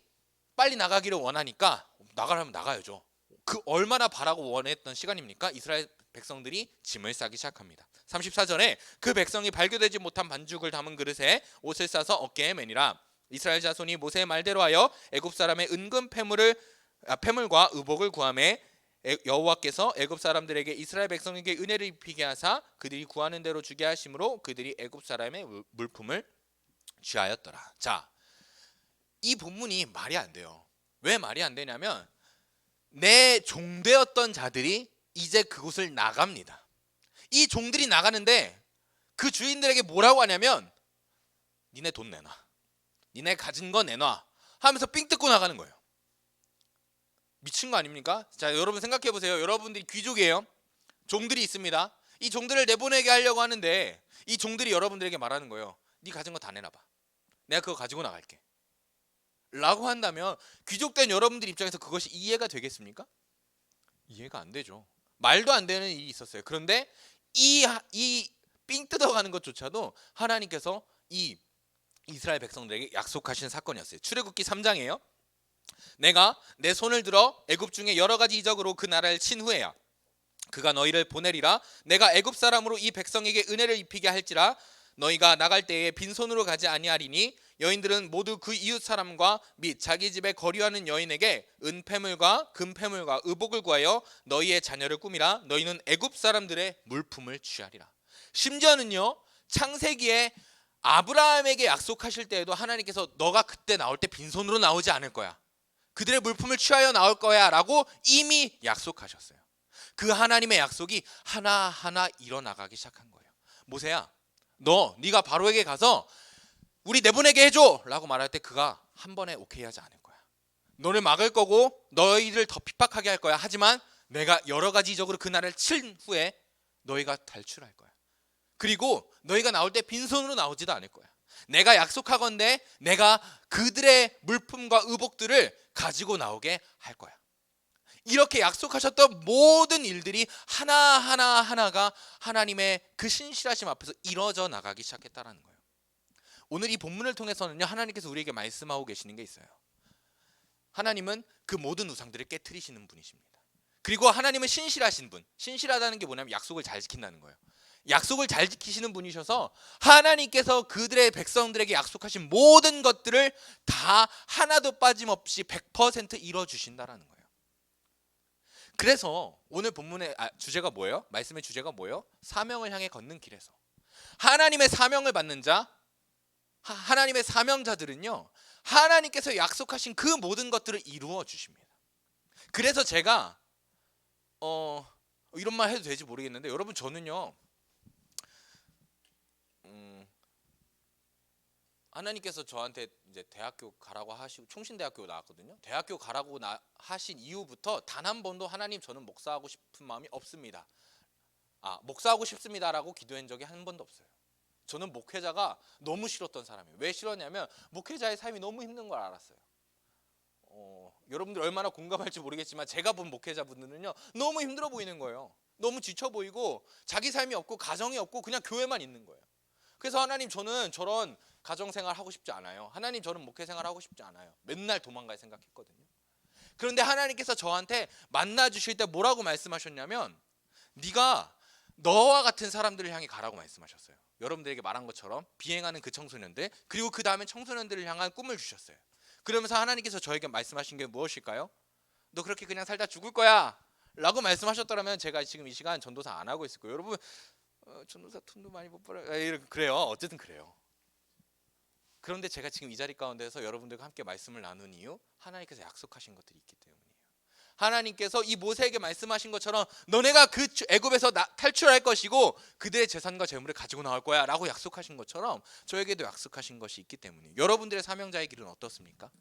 빨리 나가기를 원하니까 나가라면 나가야죠. 그 얼마나 바라고 원했던 시간입니까? 이스라엘 백성들이 짐을 싸기 시작합니다. 34절에 그 백성이 발교되지 못한 반죽을 담은 그릇에 옷을 싸서 어깨에 매니라. 이스라엘 자손이 모세의 말대로 하여 애굽 사람의 은금 패물과 의복을 구하매 여호와께서 애굽 사람들에게 이스라엘 백성에게 은혜를 입히게 하사 그들이 구하는 대로 주게 하심으로 그들이 애굽 사람의 물품을 취하였더라. 자, 이 본문이 말이 안 돼요. 왜 말이 안 되냐면 내 종되었던 자들이 이제 그곳을 나갑니다. 이 종들이 나가는데 그 주인들에게 뭐라고 하냐면 니네 돈 내놔, 니네 가진 거 내놔 하면서 삥 뜯고 나가는 거예요. 미친 거 아닙니까? 자, 여러분 생각해 보세요. 여러분들이 귀족이에요. 종들이 있습니다. 이 종들을 내보내게 하려고 하는데 이 종들이 여러분들에게 말하는 거예요. 네 가진 거 다 내놔봐, 내가 그거 가지고 나갈게 라고 한다면 귀족된 여러분들 입장에서 그것이 이해가 되겠습니까? 이해가 안 되죠. 말도 안 되는 일이 있었어요. 그런데 이 삥 뜯어가는 것조차도 하나님께서 이 이스라엘 백성들에게 약속하신 사건이었어요. 출애굽기 3장이에요. 내가 내 손을 들어 애굽 중에 여러 가지 이적으로 그 나라를 친 후에야 그가 너희를 보내리라. 내가 애굽 사람으로 이 백성에게 은혜를 입히게 할지라. 너희가 나갈 때에 빈손으로 가지 아니하리니 여인들은 모두 그 이웃 사람과 및 자기 집에 거류하는 여인에게 은패물과 금패물과 의복을 구하여 너희의 자녀를 꾸미라. 너희는 애굽 사람들의 물품을 취하리라. 심지어는요, 창세기에 아브라함에게 약속하실 때에도 하나님께서 너가 그때 나올 때 빈손으로 나오지 않을 거야, 그들의 물품을 취하여 나올 거야 라고 이미 약속하셨어요. 그 하나님의 약속이 하나하나 일어나가기 시작한 거예요. 모세야, 네가 바로에게 가서 우리 내보내게 해줘 라고 말할 때 그가 한 번에 오케이 하지 않을 거야. 너를 막을 거고 너희를 더 핍박하게 할 거야. 하지만 내가 여러 가지 이적으로 그 나라를 친 후에 너희가 탈출할 거야. 그리고 너희가 나올 때 빈손으로 나오지도 않을 거야. 내가 약속하건대 내가 그들의 물품과 의복들을 가지고 나오게 할 거야. 이렇게 약속하셨던 모든 일들이 하나가 하나님의 그 신실하심 앞에서 이루어져 나가기 시작했다는 거예요. 오늘 이 본문을 통해서는요, 하나님께서 우리에게 말씀하고 계시는 게 있어요. 하나님은 그 모든 우상들을 깨트리시는 분이십니다. 그리고 하나님은 신실하신 분, 신실하다는 게 뭐냐면 약속을 잘 지킨다는 거예요. 약속을 잘 지키시는 분이셔서 하나님께서 그들의 백성들에게 약속하신 모든 것들을 다 하나도 빠짐없이 100% 이뤄주신다라는 거예요. 그래서 오늘 본문의 주제가 뭐예요? 말씀의 주제가 뭐예요? 사명을 향해 걷는 길에서 하나님의 사명을 받는 자, 하나님의 사명자들은요, 하나님께서 약속하신 그 모든 것들을 이루어 주십니다. 그래서 제가 이런 말 해도 될지 모르겠는데 여러분, 저는요 하나님께서 저한테 이제 대학교 가라고 하시고 총신대학교 나왔거든요. 대학교 가라고 하신 이후부터 단 한 번도 하나님 저는 목사하고 싶은 마음이 없습니다. 목사하고 싶습니다라고 기도한 적이 한 번도 없어요. 저는 목회자가 너무 싫었던 사람이에요. 왜 싫었냐면 목회자의 삶이 너무 힘든 걸 알았어요. 여러분들 얼마나 공감할지 모르겠지만 제가 본 목회자분들은요 너무 힘들어 보이는 거예요. 너무 지쳐 보이고 자기 삶이 없고 가정이 없고 그냥 교회만 있는 거예요. 그래서 하나님, 저는 저런 가정생활 하고 싶지 않아요. 하나님, 저는 목회생활 하고 싶지 않아요. 맨날 도망갈 생각했거든요. 그런데 하나님께서 저한테 만나주실 때 뭐라고 말씀하셨냐면 네가 너와 같은 사람들을 향해 가라고 말씀하셨어요. 여러분들에게 말한 것처럼 비행하는 그 청소년들, 그리고 그 다음에 청소년들을 향한 꿈을 주셨어요. 그러면서 하나님께서 저에게 말씀하신 게 무엇일까요? 너 그렇게 그냥 살다 죽을 거야 라고 말씀하셨더라면 제가 지금 이 시간 전도사 안 하고 있을 거예요. 여러분, 전도사 돈도 많이 못 벌어요. 그래요. 어쨌든 그래요. 그런데 제가 지금 이 자리 가운데서 여러분들과 함께 말씀을 나눈 이유, 하나님께서 약속하신 것들이 있기 때문이에요. 하나님께서 이 모세에게 말씀하신 것처럼 너네가 그 애굽에서 탈출할 것이고 그들의 재산과 재물을 가지고 나올 거야 라고 약속하신 것처럼 저에게도 약속하신 것이 있기 때문이에요. 여러분들의 사명자의 길은 어떻습니까?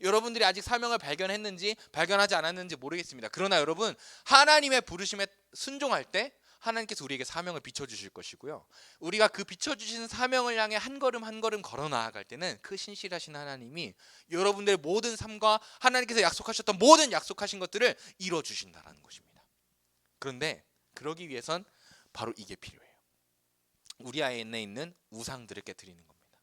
여러분들이 아직 사명을 발견했는지 발견하지 않았는지 모르겠습니다. 그러나 여러분, 하나님의 부르심에 순종할 때 하나님께서 우리에게 사명을 비춰주실 것이고요, 우리가 그 비춰주신 사명을 향해 한 걸음 한 걸음 걸어 나아갈 때는 그 신실하신 하나님이 여러분들의 모든 삶과 하나님께서 약속하셨던 모든 약속하신 것들을 이뤄주신다는 것입니다. 그런데 그러기 위해선 바로 이게 필요해요. 우리 안에 있는 우상들을 깨트리는 겁니다.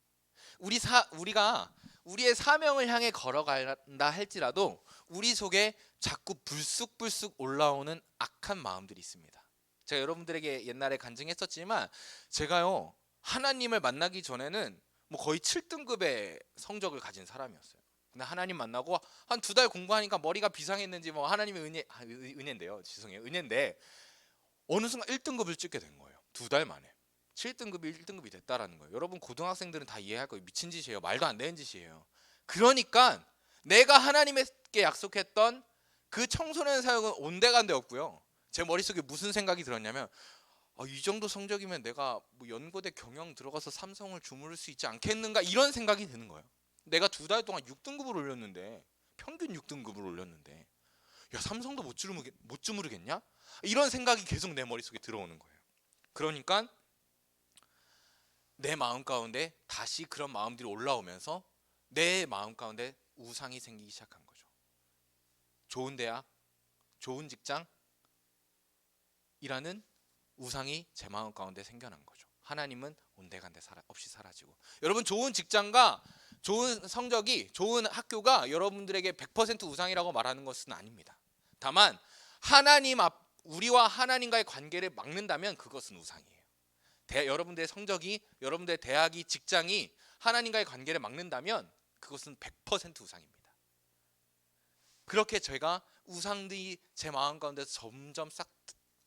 우리가 우리의 사명을 향해 걸어간다 할지라도 우리 속에 자꾸 불쑥불쑥 올라오는 악한 마음들이 있습니다. 제가 여러분들에게 옛날에 간증했었지만 제가요 하나님을 만나기 전에는 뭐 거의 7등급의 성적을 가진 사람이었어요. 근데 하나님 만나고 한 2달 공부하니까 머리가 비상했는지 뭐 하나님의 은혜인데요. 죄송해요. 은혜인데 어느 순간 1등급을 찍게 된 거예요. 2달 만에. 7등급이 1등급이 됐다라는 거예요. 여러분 고등학생들은 다 이해할 거예요. 미친 짓이에요. 말도 안 되는 짓이에요. 그러니까 내가 하나님께 약속했던 그 청소년 사역은 온데간데 없고요. 제 머릿속에 무슨 생각이 들었냐면 이 정도 성적이면 내가 뭐 연고대 경영 들어가서 삼성을 주무를 수 있지 않겠는가 이런 생각이 드는 거예요. 내가 2달 동안 6등급을 올렸는데 평균 6등급을 올렸는데 야 삼성도 못 주무르겠냐? 이런 생각이 계속 내 머릿속에 들어오는 거예요. 그러니까 내 마음 가운데 다시 그런 마음들이 올라오면서 내 마음 가운데 우상이 생기기 시작한 거죠. 좋은 대학, 좋은 직장 이라는 우상이 제 마음 가운데 생겨난 거죠. 하나님은 온데간데 없이 사라지고 여러분 좋은 직장과 좋은 성적이 좋은 학교가 여러분들에게 100% 우상이라고 말하는 것은 아닙니다. 다만 우리와 하나님과의 관계를 막는다면 그것은 우상이에요. 여러분들의 성적이 여러분들의 대학이 직장이 하나님과의 관계를 막는다면 그것은 100% 우상입니다. 그렇게 제가 우상들이 제 마음 가운데서 점점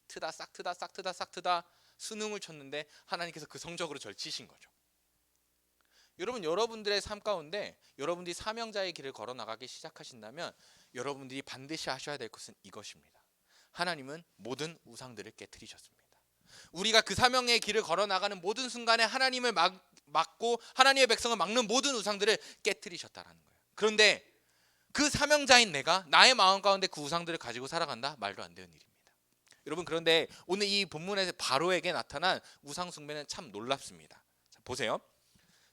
싹트다 수능을 쳤는데 하나님께서 그 성적으로 절 치신 거죠. 여러분들의 삶 가운데 여러분들이 사명자의 길을 걸어 나가기 시작하신다면 여러분들이 반드시 하셔야 될 것은 이것입니다. 하나님은 모든 우상들을 깨트리셨습니다. 우리가 그 사명의 길을 걸어 나가는 모든 순간에 하나님을 막고 하나님의 백성을 막는 모든 우상들을 깨트리셨다라는 거예요. 그런데 그 사명자인 내가 나의 마음 가운데 그 우상들을 가지고 살아간다? 말도 안 되는 일입니다. 여러분 그런데 오늘 이 본문에서 바로에게 나타난 우상 숭배는 참 놀랍습니다. 자, 보세요.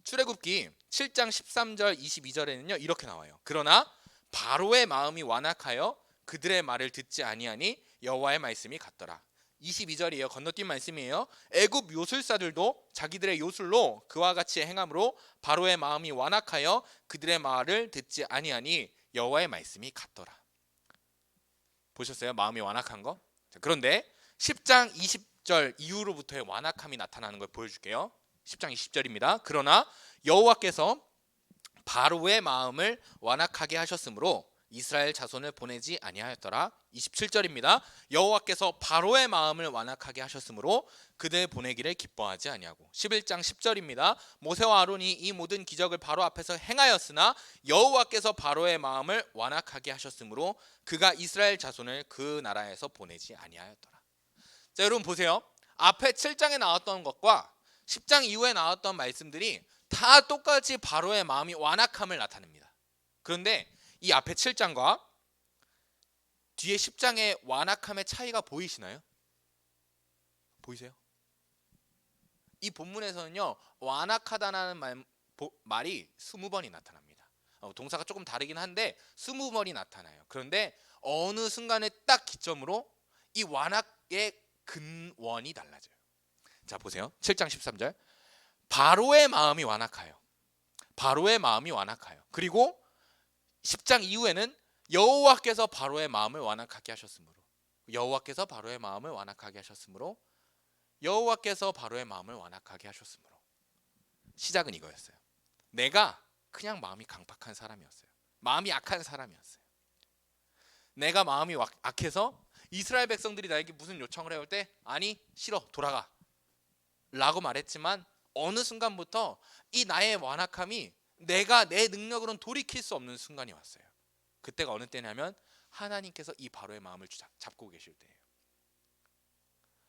출애굽기 7장 13절 22절에는요 이렇게 나와요. 그러나 바로의 마음이 완악하여 그들의 말을 듣지 아니하니 여호와의 말씀이 같더라. 22절이에요. 건너뛴 말씀이에요. 애굽 요술사들도 자기들의 요술로 그와 같이 행함으로 바로의 마음이 완악하여 그들의 말을 듣지 아니하니 여호와의 말씀이 같더라. 보셨어요? 마음이 완악한 거? 자, 그런데 10장 20절 이후로부터의 완악함이 나타나는 걸 보여줄게요. 10장 20절입니다. 그러나 여호와께서 바로의 마음을 완악하게 하셨으므로 이스라엘 자손을 보내지 아니하였더라. 27절입니다. 여호와께서 바로의 마음을 완악하게 하셨으므로 그들 보내기를 기뻐하지 아니하고 11장 10절입니다. 모세와 아론이 이 모든 기적을 바로 앞에서 행하였으나 여호와께서 바로의 마음을 완악하게 하셨으므로 그가 이스라엘 자손을 그 나라에서 보내지 아니하였더라. 자, 여러분 보세요. 앞에 7장에 나왔던 것과 10장 이후에 나왔던 말씀들이 다 똑같이 바로의 마음이 완악함을 나타냅니다. 그런데 이 앞에 7장과 뒤에 10장의 완악함의 차이가 보이시나요? 보이세요? 이 본문에서는요 완악하다는 말이 20번이 나타납니다. 동사가 조금 다르긴 한데 20번이 나타나요. 그런데 어느 순간에 딱 기점으로 이 완악의 근원이 달라져요. 자 보세요. 7장 13절 바로의 마음이 완악하여 바로의 마음이 완악하여 그리고 10장 이후에는 여호와께서 바로의 마음을 완악하게 하셨으므로 여호와께서 바로의 마음을 완악하게 하셨으므로 여호와께서 바로의 마음을 완악하게 하셨으므로 시작은 이거였어요. 내가 그냥 마음이 강팍한 사람이었어요. 마음이 약한 사람이었어요. 내가 마음이 악해서 이스라엘 백성들이 나에게 무슨 요청을 해올 때 아니 싫어 돌아가 라고 말했지만 어느 순간부터 이 나의 완악함이 내가 내 능력으로는 돌이킬 수 없는 순간이 왔어요. 그때가 어느 때냐면 하나님께서 이 바로의 마음을 잡고 계실 때예요.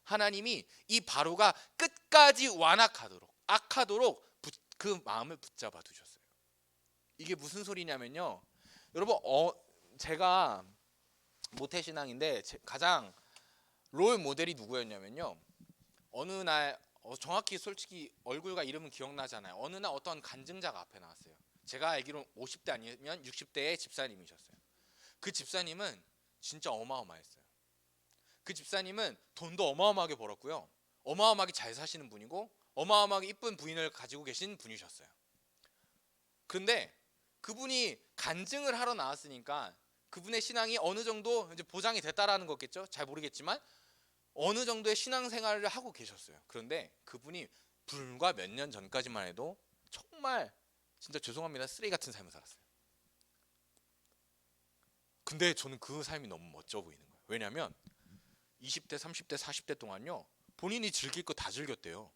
하나님이 이 바로가 끝까지 완악하도록 악하도록 그 마음을 붙잡아 두셨어요. 이게 무슨 소리냐면요. 여러분 제가 모태신앙인데 가장 롤 모델이 누구였냐면요. 어느 날 정확히 솔직히 얼굴과 이름은 기억나잖아요. 어느 날 어떤 간증자가 앞에 나왔어요. 제가 알기로는 50대 아니면 60대의 집사님이셨어요. 그 집사님은 진짜 어마어마했어요. 그 집사님은 돈도 어마어마하게 벌었고요. 어마어마하게 잘 사시는 분이고 어마어마하게 이쁜 부인을 가지고 계신 분이셨어요. 근데 그분이 간증을 하러 나왔으니까 그분의 신앙이 어느 정도 이제 보장이 됐다라는 거겠죠. 잘 모르겠지만 어느 정도의 신앙생활을 하고 계셨어요. 그런데 그분이 불과 몇 년 전까지만 해도 정말 진짜 죄송합니다, 쓰레기 같은 삶을 살았어요. 근데 저는 그 삶이 너무 멋져 보이는 거예요. 왜냐하면 20대, 30대, 40대 동안요, 본인이 즐길 거 다 즐겼대요.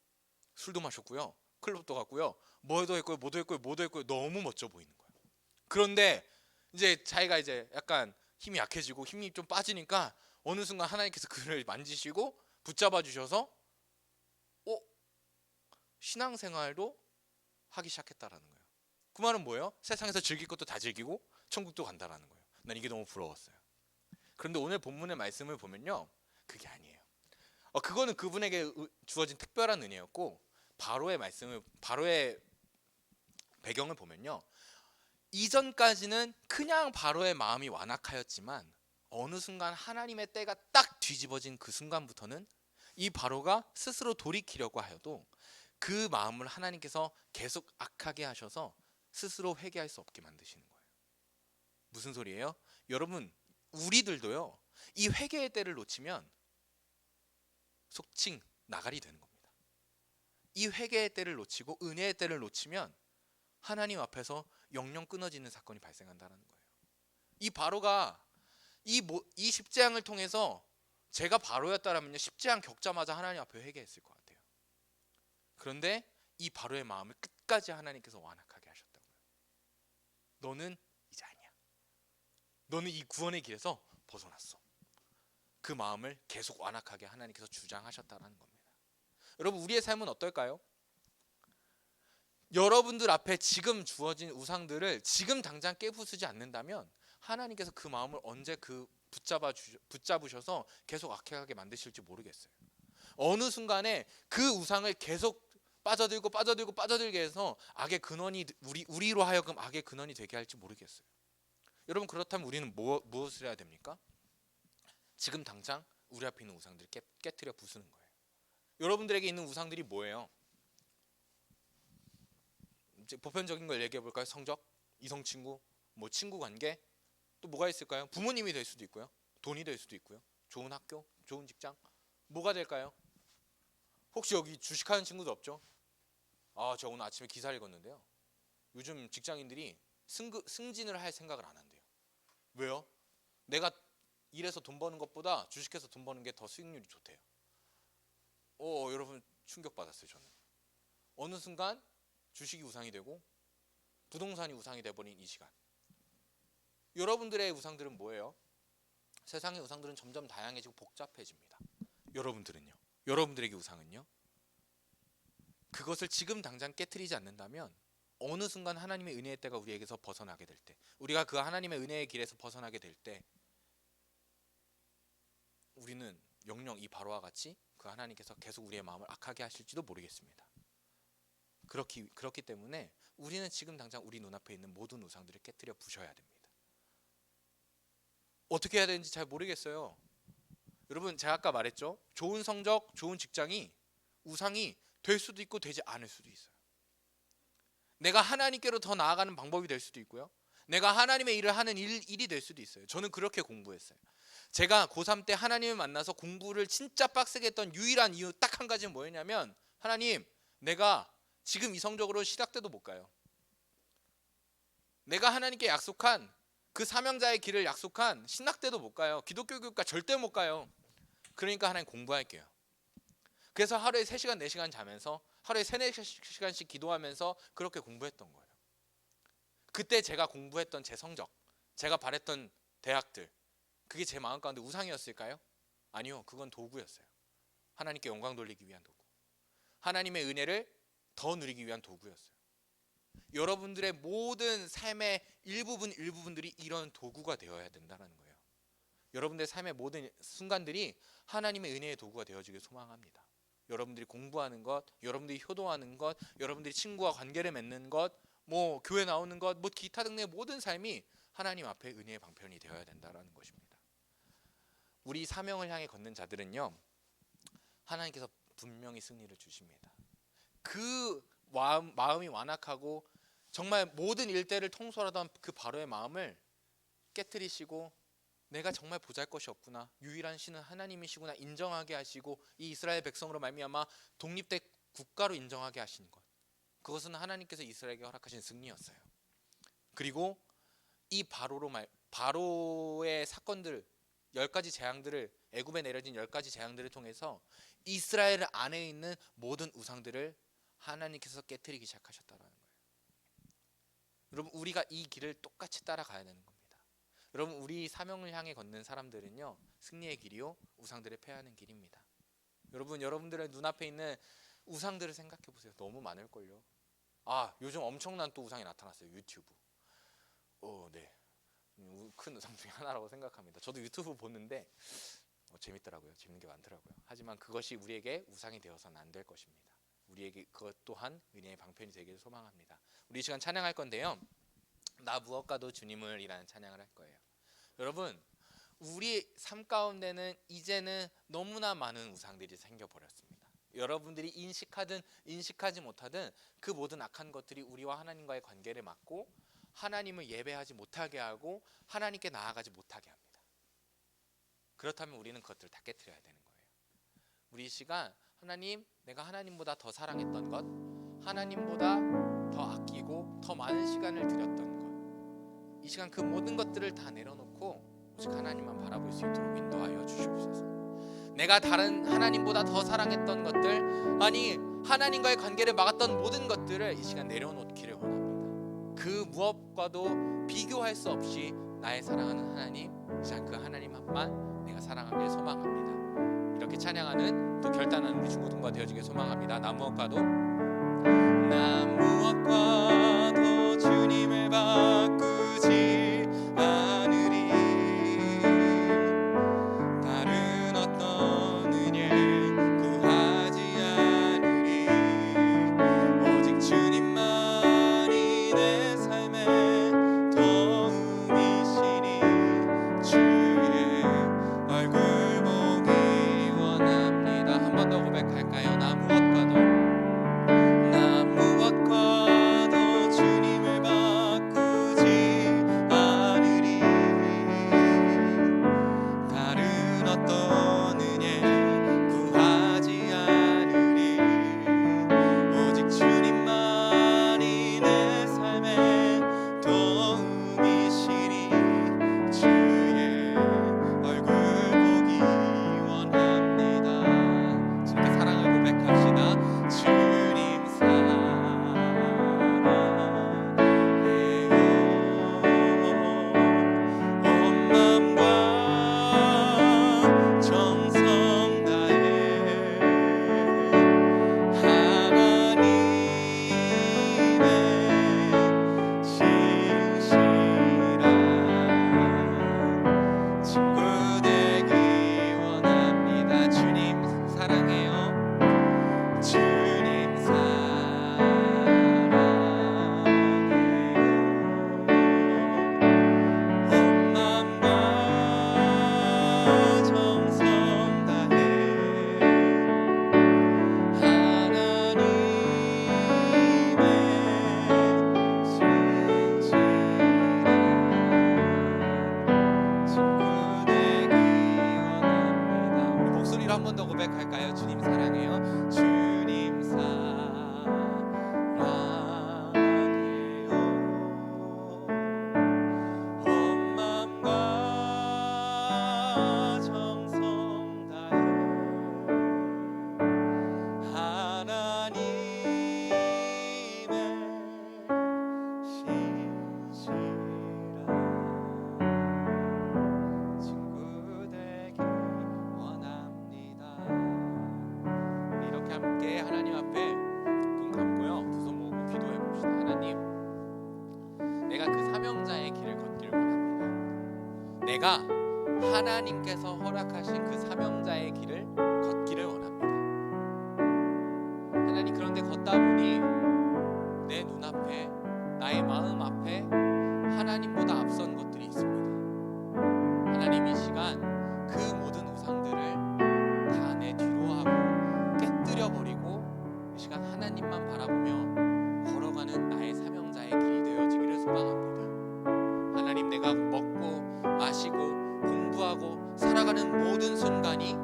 술도 마셨고요, 클럽도 갔고요, 뭐도 했고요, 뭐도 했고요, 뭐도 했고요. 너무 멋져 보이는 거예요. 그런데 이제 자기가 이제 약간 힘이 약해지고 힘이 좀 빠지니까 어느 순간 하나님께서 그를 만지시고 붙잡아 주셔서 신앙생활도 하기 시작했다라는 거예요. 그 말은 뭐예요? 세상에서 즐길 것도 다 즐기고 천국도 간다라는 거예요. 난 이게 너무 부러웠어요. 그런데 오늘 본문의 말씀을 보면요, 그게 아니에요. 그거는 그분에게 주어진 특별한 은혜였고, 바로의 배경을 보면요, 이전까지는 그냥 바로의 마음이 완악하였지만 어느 순간 하나님의 때가 딱 뒤집어진 그 순간부터는 이 바로가 스스로 돌이키려고 하여도 그 마음을 하나님께서 계속 악하게 하셔서 스스로 회개할 수 없게 만드시는 거예요. 무슨 소리예요? 여러분, 우리들도요, 이 회개의 때를 놓치면 속칭 나가리 되는 겁니다. 이 회개의 때를 놓치고 은혜의 때를 놓치면 하나님 앞에서 영영 끊어지는 사건이 발생한다는 거예요. 이 바로가 이 십재앙을 통해서 제가 바로였다라면요, 십재앙 겪자마자 하나님 앞에 회개했을 것 같아요. 그런데 이 바로의 마음을 끝까지 하나님께서 완악하게 하셨다고요. 너는 이제 아니야. 너는 이 구원의 길에서 벗어났어. 그 마음을 계속 완악하게 하나님께서 주장하셨다는 겁니다. 여러분, 우리의 삶은 어떨까요? 여러분들 앞에 지금 주어진 우상들을 지금 당장 깨부수지 않는다면 하나님께서 그 마음을 언제 붙잡으셔서 계속 악하게 만드실지 모르겠어요. 어느 순간에 그 우상을 계속 빠져들게 해서 악의 근원이 우리로 하여금 악의 근원이 되게 할지 모르겠어요. 여러분, 그렇다면 우리는 무엇을 해야 됩니까? 지금 당장 우리 앞에 있는 우상들을 깨트려 부수는 거예요. 여러분들에게 있는 우상들이 뭐예요? 이제 보편적인 걸 얘기해 볼까요? 성적, 이성 친구, 뭐 친구 관계, 또 뭐가 있을까요? 부모님이 될 수도 있고요, 돈이 될 수도 있고요, 좋은 학교, 좋은 직장, 뭐가 될까요? 혹시 여기 주식하는 친구도 없죠? 저 오늘 아침에 기사 읽었는데요, 요즘 직장인들이 승진을 할 생각을 안 한대요. 왜요? 내가 일해서 돈 버는 것보다 주식해서 돈 버는 게 더 수익률이 좋대요. 여러분, 충격받았어요. 저는 어느 순간 주식이 우상이 되고 부동산이 우상이 돼버린 이 시간, 여러분들의 우상들은 뭐예요? 세상의 우상들은 점점 다양해지고 복잡해집니다. 여러분들은요? 여러분들에게 우상은요? 그것을 지금 당장 깨트리지 않는다면 어느 순간 하나님의 은혜의 때가 우리에게서 벗어나게 될 때, 우리가 그 하나님의 은혜의 길에서 벗어나게 될 때, 우리는 영영 이 바로와 같이 그 하나님께서 계속 우리의 마음을 악하게 하실지도 모르겠습니다. 그렇기 때문에 우리는 지금 당장 우리 눈앞에 있는 모든 우상들을 깨트려 부셔야 됩니다. 어떻게 해야 되는지 잘 모르겠어요. 여러분, 제가 아까 말했죠, 좋은 성적, 좋은 직장이 우상이 될 수도 있고 되지 않을 수도 있어요. 내가 하나님께로 더 나아가는 방법이 될 수도 있고요, 내가 하나님의 일을 하는 일이 될 수도 있어요. 저는 그렇게 공부했어요. 제가 고3 때 하나님을 만나서 공부를 진짜 빡세게 했던 유일한 이유 딱 한 가지는 뭐였냐면, 하나님, 내가 지금 이성적으로 신학대도 못 가요. 내가 하나님께 약속한 그 사명자의 길을 약속한 신학대도 못 가요. 기독교 교육과 절대 못 가요. 그러니까 하나님 공부할게요. 그래서 하루에 3시간 4시간 자면서 하루에 3-4시간씩 기도하면서 그렇게 공부했던 거예요. 그때 제가 공부했던 제 성적, 제가 바랬던 대학들, 그게 제 마음 가운데 우상이었을까요? 아니요, 그건 도구였어요. 하나님께 영광 돌리기 위한 도구, 하나님의 은혜를 더 누리기 위한 도구였어요. 여러분들의 모든 삶의 일부분들이 이런 도구가 되어야 된다는 거예요. 여러분들의 삶의 모든 순간들이 하나님의 은혜의 도구가 되어지길 소망합니다. 여러분들이 공부하는 것, 여러분들이 효도하는 것, 여러분들이 친구와 관계를 맺는 것, 뭐 교회 나오는 것, 뭐 기타 등의 모든 삶이 하나님 앞에 은혜의 방편이 되어야 된다는 것입니다. 우리 사명을 향해 걷는 자들은요, 하나님께서 분명히 승리를 주십니다. 그 마음이 완악하고 정말 모든 일대를 통솔하던 그 바로의 마음을 깨뜨리시고 내가 정말 보잘것이 없구나, 유일한 신은 하나님이시구나 인정하게 하시고 이 이스라엘 백성으로 말미암아 독립된 국가로 인정하게 하시는 것, 그것은 하나님께서 이스라엘에게 허락하신 승리였어요. 그리고 이 바로의 사건들 10가지 재앙들을, 애굽에 내려진 10가지 재앙들을 통해서 이스라엘 안에 있는 모든 우상들을 하나님께서 깨뜨리기 시작하셨다는 거예요. 여러분, 우리가 이 길을 똑같이 따라가야 되는 겁니다. 여러분, 우리 사명을 향해 걷는 사람들은요, 승리의 길이요 우상들을 패하는 길입니다. 여러분, 여러분들의 눈앞에 있는 우상들을 생각해 보세요. 너무 많을걸요. 요즘 엄청난 또 우상이 나타났어요. 유튜브. 네, 큰 우상 중에 하나라고 생각합니다. 저도 유튜브 보는데 재밌더라고요. 재밌는 게 많더라고요. 하지만 그것이 우리에게 우상이 되어서는 안 될 것입니다. 우리에게 그것 또한 은혜의 방편이 되기를 소망합니다. 우리 이 시간 찬양할 건데요, 나 무엇과도 주님을 이라는 찬양을 할 거예요. 여러분, 우리 삶 가운데는 이제는 너무나 많은 우상들이 생겨버렸습니다. 여러분들이 인식하든 인식하지 못하든 그 모든 악한 것들이 우리와 하나님과의 관계를 막고 하나님을 예배하지 못하게 하고 하나님께 나아가지 못하게 합니다. 그렇다면 우리는 그것들을 다 깨트려야 되는 거예요. 우리 이 시간, 하나님, 내가 하나님보다 더 사랑했던 것, 하나님보다 더 아끼고 더 많은 시간을 드렸던 것, 이 시간 그 모든 것들을 다 내려놓고 오직 하나님만 바라볼 수 있도록 인도하여 주시옵소서. 내가 다른 하나님보다 더 사랑했던 것들, 아니 하나님과의 관계를 막았던 모든 것들을 이 시간 내려놓기를 원합니다. 그 무엇과도 비교할 수 없이 나의 사랑하는 하나님, 이 시간 그 하나님만 내가 사랑하길 소망합니다. 이렇게 찬양하는 또 결단하는 우리 중고등부가 되어지길 소망합니다. 나 무엇과도 주님을 바꾸지 않으리. 다른 어떤 은혜 구하지 않으리. 오직 주님만이 내 삶의 도움이시니 주의 얼굴 보기 원합니다. 한 번 더 고백할까요? 나 무엇과도 주님을 바꾸지 않으리. 다른 어떤 은혜 구하지 않으리. 오직 주님만이 내 삶의 도움이시니 주의 얼굴 보기 원합니다. 주님의 사랑을 고백합시다. 주님 사랑해요. 온 마음과 정성 다해 하나님의 신실한 친구 되기 원합니다. 주님 사랑해요. 주님 사랑해요. 온 마음과 정성 다해 하나님의 신실한 친구 되기 원합니다. 우리 목소리로 한 번 더 고백할까요? 주님 사랑해요. 주님 사랑해요. 온 마음과 정성 다해 하나님의 신실한 친구 되기 원합니다. 이렇게 함께 하나님 앞에 눈 감고요, 두 손 모으고 기도해 봅시다. 하나님, 내가 그 사명자의 길을 걷기를 원합니다. 내가 하나님께서 허락하신 그 사명자의 길을 걷기를 원합니다. 하나님, 그런데 걷다 보니 내 눈앞에, 나의 마음 앞에 하나님보다 앞선 것들이 있습니다. 하나님, 이 시간 그 모든 우상들을 다 내 뒤로 하고 깨뜨려 버리고 이 시간 하나님만 바라보며 걸어가는 나의 사명자의 길 살아가는 모든 순간이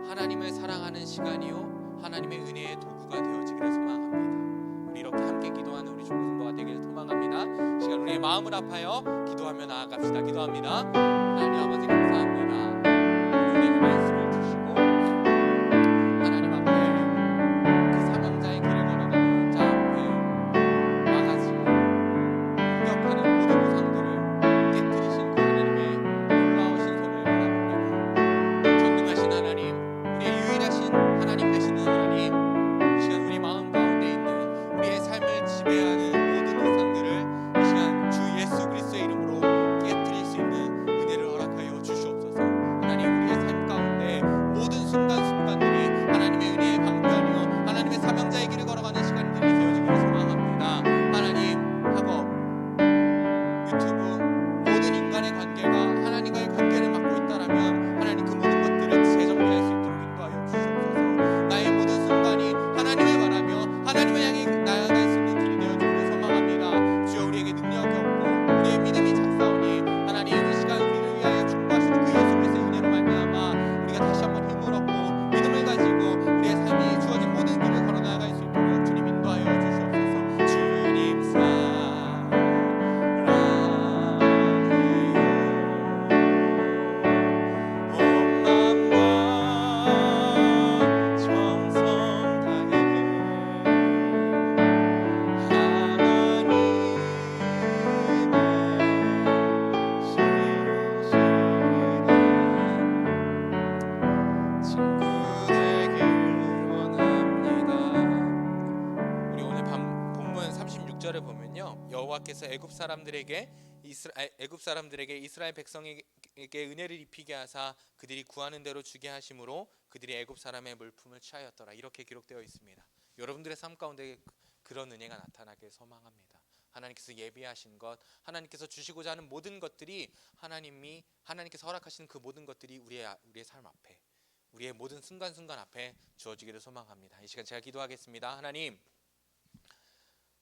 하나님을 사랑하는 시간이요 하나님의 은혜의 도구가 되어지기를 소망합니다. 우리 이렇게 함께 기도하는 우리 중고등부가 되기를 소망합니다. 시간 우리의 마음을 아파요 기도하며 나아갑시다. 기도합니다. 하나님 아버지 감사합니다. 우리에게 말씀을 주시고 하나님 앞에 그 사명자의 길을 걸어가는 자 앞에 막아지고 공격하는 모든 우상들을 깨뜨리신 그 하나님의 놀라우신 손을 바라봅니다. 전능하신 하나님, 우리의 유일하신 하나님 되시는 하나님, 이 시간 우리 마음 가운데 있는 우리의 삶을 지배하는 모든 우상들을 이 시간 주 예수 그리스도의 이름으로 깨뜨릴 수 있는 은혜를 허락하여 주시옵소서. 하나님, 우리의 삶 가운데 모든 순간순간들이 하나님의 은혜의 방편이요 하나님의 사명자의 길을 걸어가는 시간들이 되어지기를 소망합니다. 하나님, 학업, 유튜브, 모든 인간의 관계가 하나님과의 관계를 맡고 있다라면 하나님 그 모든 것들을 재정비할 수 있도록 인도하여 주시옵소서. 나의 모든 순간이 하나님을 바라며 하나님을 향해 나아갈 수 있는 길이 되어주기를 소망합니다. 주여 우리에게 능력이 없고 우리의 믿음이 작사오니 하나님 이 시간 우리를 위하여 충고하시는 그 예수 그리스도의 은혜로 말미암아 우리가 다시 한번 힘을 얻고 믿음을 가지고 우리의 삶이 주어진 모든 길을 걸어 나아갈 수 있도록 주님 인도하여 주시옵소서. 주님 온 마음과 정성 다해 하나님의 친구 되길 원합니다. 우리 오늘 본문 36절을 보면요, 여호와께서 애굽 사람들에게 이스라엘 백성에게 은혜를 입히게 하사 그들이 구하는 대로 주게 하심으로 그들이 애굽 사람의 물품을 취하였더라. 이렇게 기록되어 있습니다. 여러분들의 삶 가운데 그런 은혜가 나타나길 소망합니다. 하나님께서 예비하신 것, 하나님께서 주시고자 하는 모든 것들이 하나님께서 허락하시는 그 모든 것들이 우리의 삶 앞에, 우리의 모든 순간순간 앞에 주어지기를 소망합니다. 이 시간 제가 기도하겠습니다. 하나님,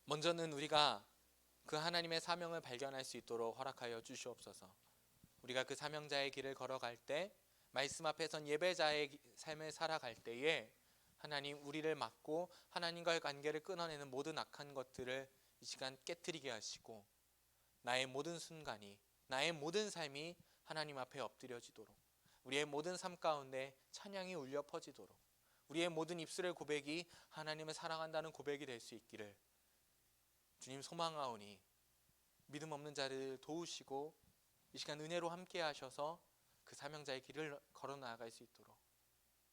먼저는 우리가 그 하나님의 사명을 발견할 수 있도록 허락하여 주시옵소서. 우리가 그 사명자의 길을 걸어갈 때, 말씀 앞에 선 예배자의 삶을 살아갈 때에 하나님 우리를 막고 하나님과의 관계를 끊어내는 모든 악한 것들을 이 시간 깨뜨리게 하시고 나의 모든 순간이, 나의 모든 삶이 하나님 앞에 엎드려지도록, 우리의 모든 삶 가운데 찬양이 울려 퍼지도록, 우리의 모든 입술의 고백이 하나님을 사랑한다는 고백이 될 수 있기를 주님 소망하오니 믿음 없는 자를 도우시고 이 시간 은혜로 함께 하셔서 그 사명자의 길을 걸어 나아갈 수 있도록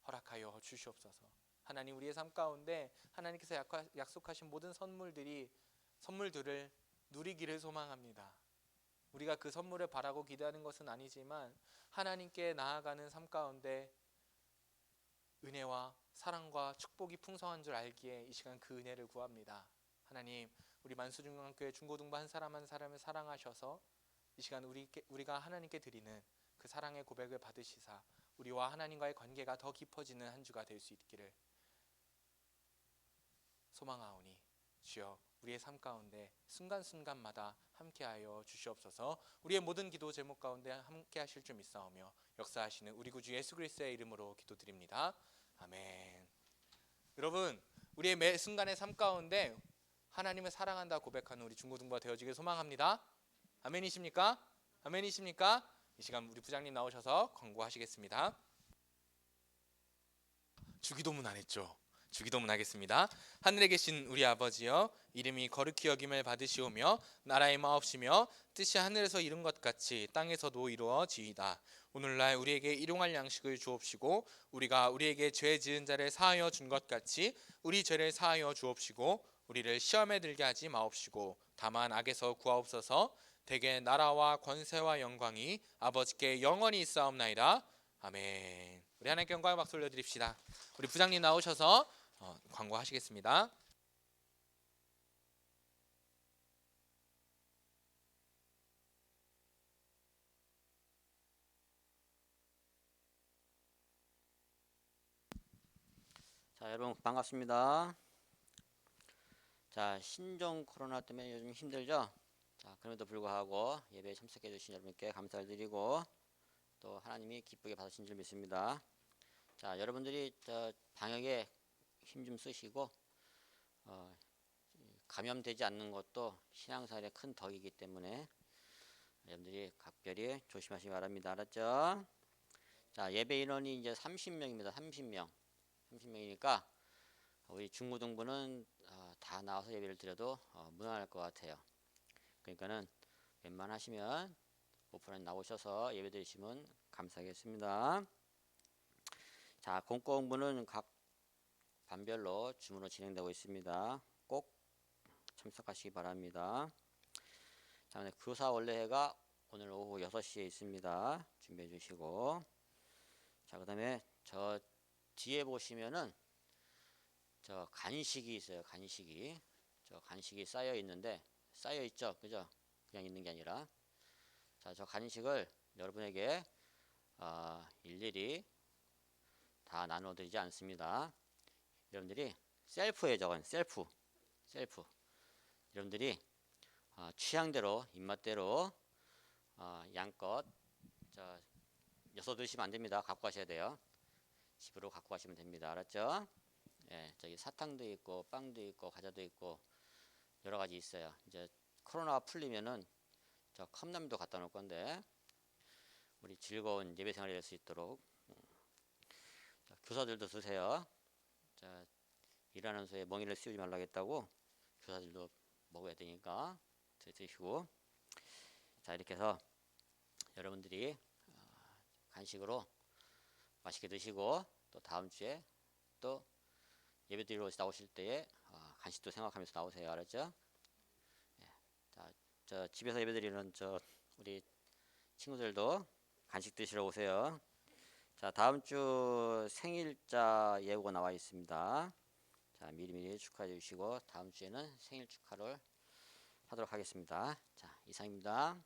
허락하여 주시옵소서. 하나님, 우리의 삶 가운데 하나님께서 약속하신 모든 선물들을 누리기를 소망합니다. 우리가 그 선물을 바라고 기대하는 것은 아니지만 하나님께 나아가는 삶 가운데 은혜와 사랑과 축복이 풍성한 줄 알기에 이 시간 그 은혜를 구합니다. 하나님, 우리 만수중앙교회 중고등부 한 사람 한 사람을 사랑하셔서 이 시간 우리가 하나님께 드리는 그 사랑의 고백을 받으시사 우리와 하나님과의 관계가 더 깊어지는 한 주가 될 수 있기를 소망하오니 주여 우리의 삶 가운데 순간순간마다 함께하여 주시옵소서. 우리의 모든 기도 제목 가운데 함께 하실 줄 믿사오며 역사하시는 우리 구주 예수 그리스도의 이름으로 기도드립니다. 아멘. 여러분, 우리의 매 순간의 삶 가운데 하나님을 사랑한다 고백하는 우리 중고등부가 되어지길 소망합니다. 아멘이십니까? 아멘이십니까? 이 시간 우리 부장님 나오셔서 권고하시겠습니다. 주기도문 안 했죠? 주기도문 하겠습니다. 하늘에 계신 우리 아버지여, 이름이 거룩히 여김을 받으시오며 나라의 마옵시며 뜻이 하늘에서 이룬 것 같이 땅에서도 이루어지이다. 오늘날 우리에게 일용할 양식을 주옵시고 우리가 우리에게 죄 지은 자를 사하여 준 것 같이 우리 죄를 사하여 주옵시고 우리를 시험에 들게 하지 마옵시고 다만 악에서 구하옵소서. 대개 나라와 권세와 영광이 아버지께 영원히 있사옵나이다. 아멘. 우리 하나님께 영광의 박수 올려드립시다. 우리 부장님 나오셔서 광고하시겠습니다. 자, 여러분 반갑습니다. 자, 신종 코로나 때문에 요즘 힘들죠? 자, 그럼에도 불구하고 예배에 참석해 주신 여러분께 감사를 드리고 또 하나님이 기쁘게 받으신 줄 믿습니다. 자, 여러분들이 저 방역에 힘 좀 쓰시고 감염되지 않는 것도 신앙생활의 큰 덕이기 때문에 여러분들이 각별히 조심하시기 바랍니다. 알았죠? 자, 예배 인원이 이제 30명입니다. 30명. 30명이니까 우리 중고등부는 다 나와서 예배를 드려도 무난할 것 같아요. 그러니까는 웬만하시면 오픈에 나오셔서 예배 드리시면 감사하겠습니다. 자, 공과공부는 각 반별로 줌으로 진행되고 있습니다. 꼭 참석하시기 바랍니다. 자, 교사 원래회가 오늘 오후 6시에 있습니다. 준비해 주시고. 자, 그 다음에 저 뒤에 보시면은 저 간식이 있어요. 간식이. 저 간식이 쌓여 있는데, 쌓여 있죠? 그죠? 그냥 있는 게 아니라. 자, 저 간식을 여러분에게 일일이 다 나눠 드리지 않습니다. 여러분들이 셀프에 적은 셀프. 여러분들이 취향대로, 입맛대로 양껏 엿서 드시면 안 됩니다. 갖고 가셔야 돼요. 집으로 갖고 가시면 됩니다. 알았죠? 예, 저기 사탕도 있고 빵도 있고 과자도 있고 여러 가지 있어요. 이제 코로나가 풀리면은 저 컵라면도 갖다 놓을 건데 우리 즐거운 예배 생활이 될 수 있도록 자, 교사들도 드세요. 자, 일하는 소에 멍이를 씌우지 말라겠다고 교사들도 먹어야 되니까 드시고. 자, 이렇게 해서 여러분들이 간식으로 맛있게 드시고 또 다음 주에 또 예배드리러 나오실 때에 간식도 생각하면서 나오세요. 알았죠? 예. 자, 저 집에서 예배드리는 저 우리 친구들도 간식 드시러 오세요. 자, 다음 주 생일자 예고가 나와 있습니다. 자, 미리미리 축하해 주시고 다음 주에는 생일 축하를 하도록 하겠습니다. 자, 이상입니다.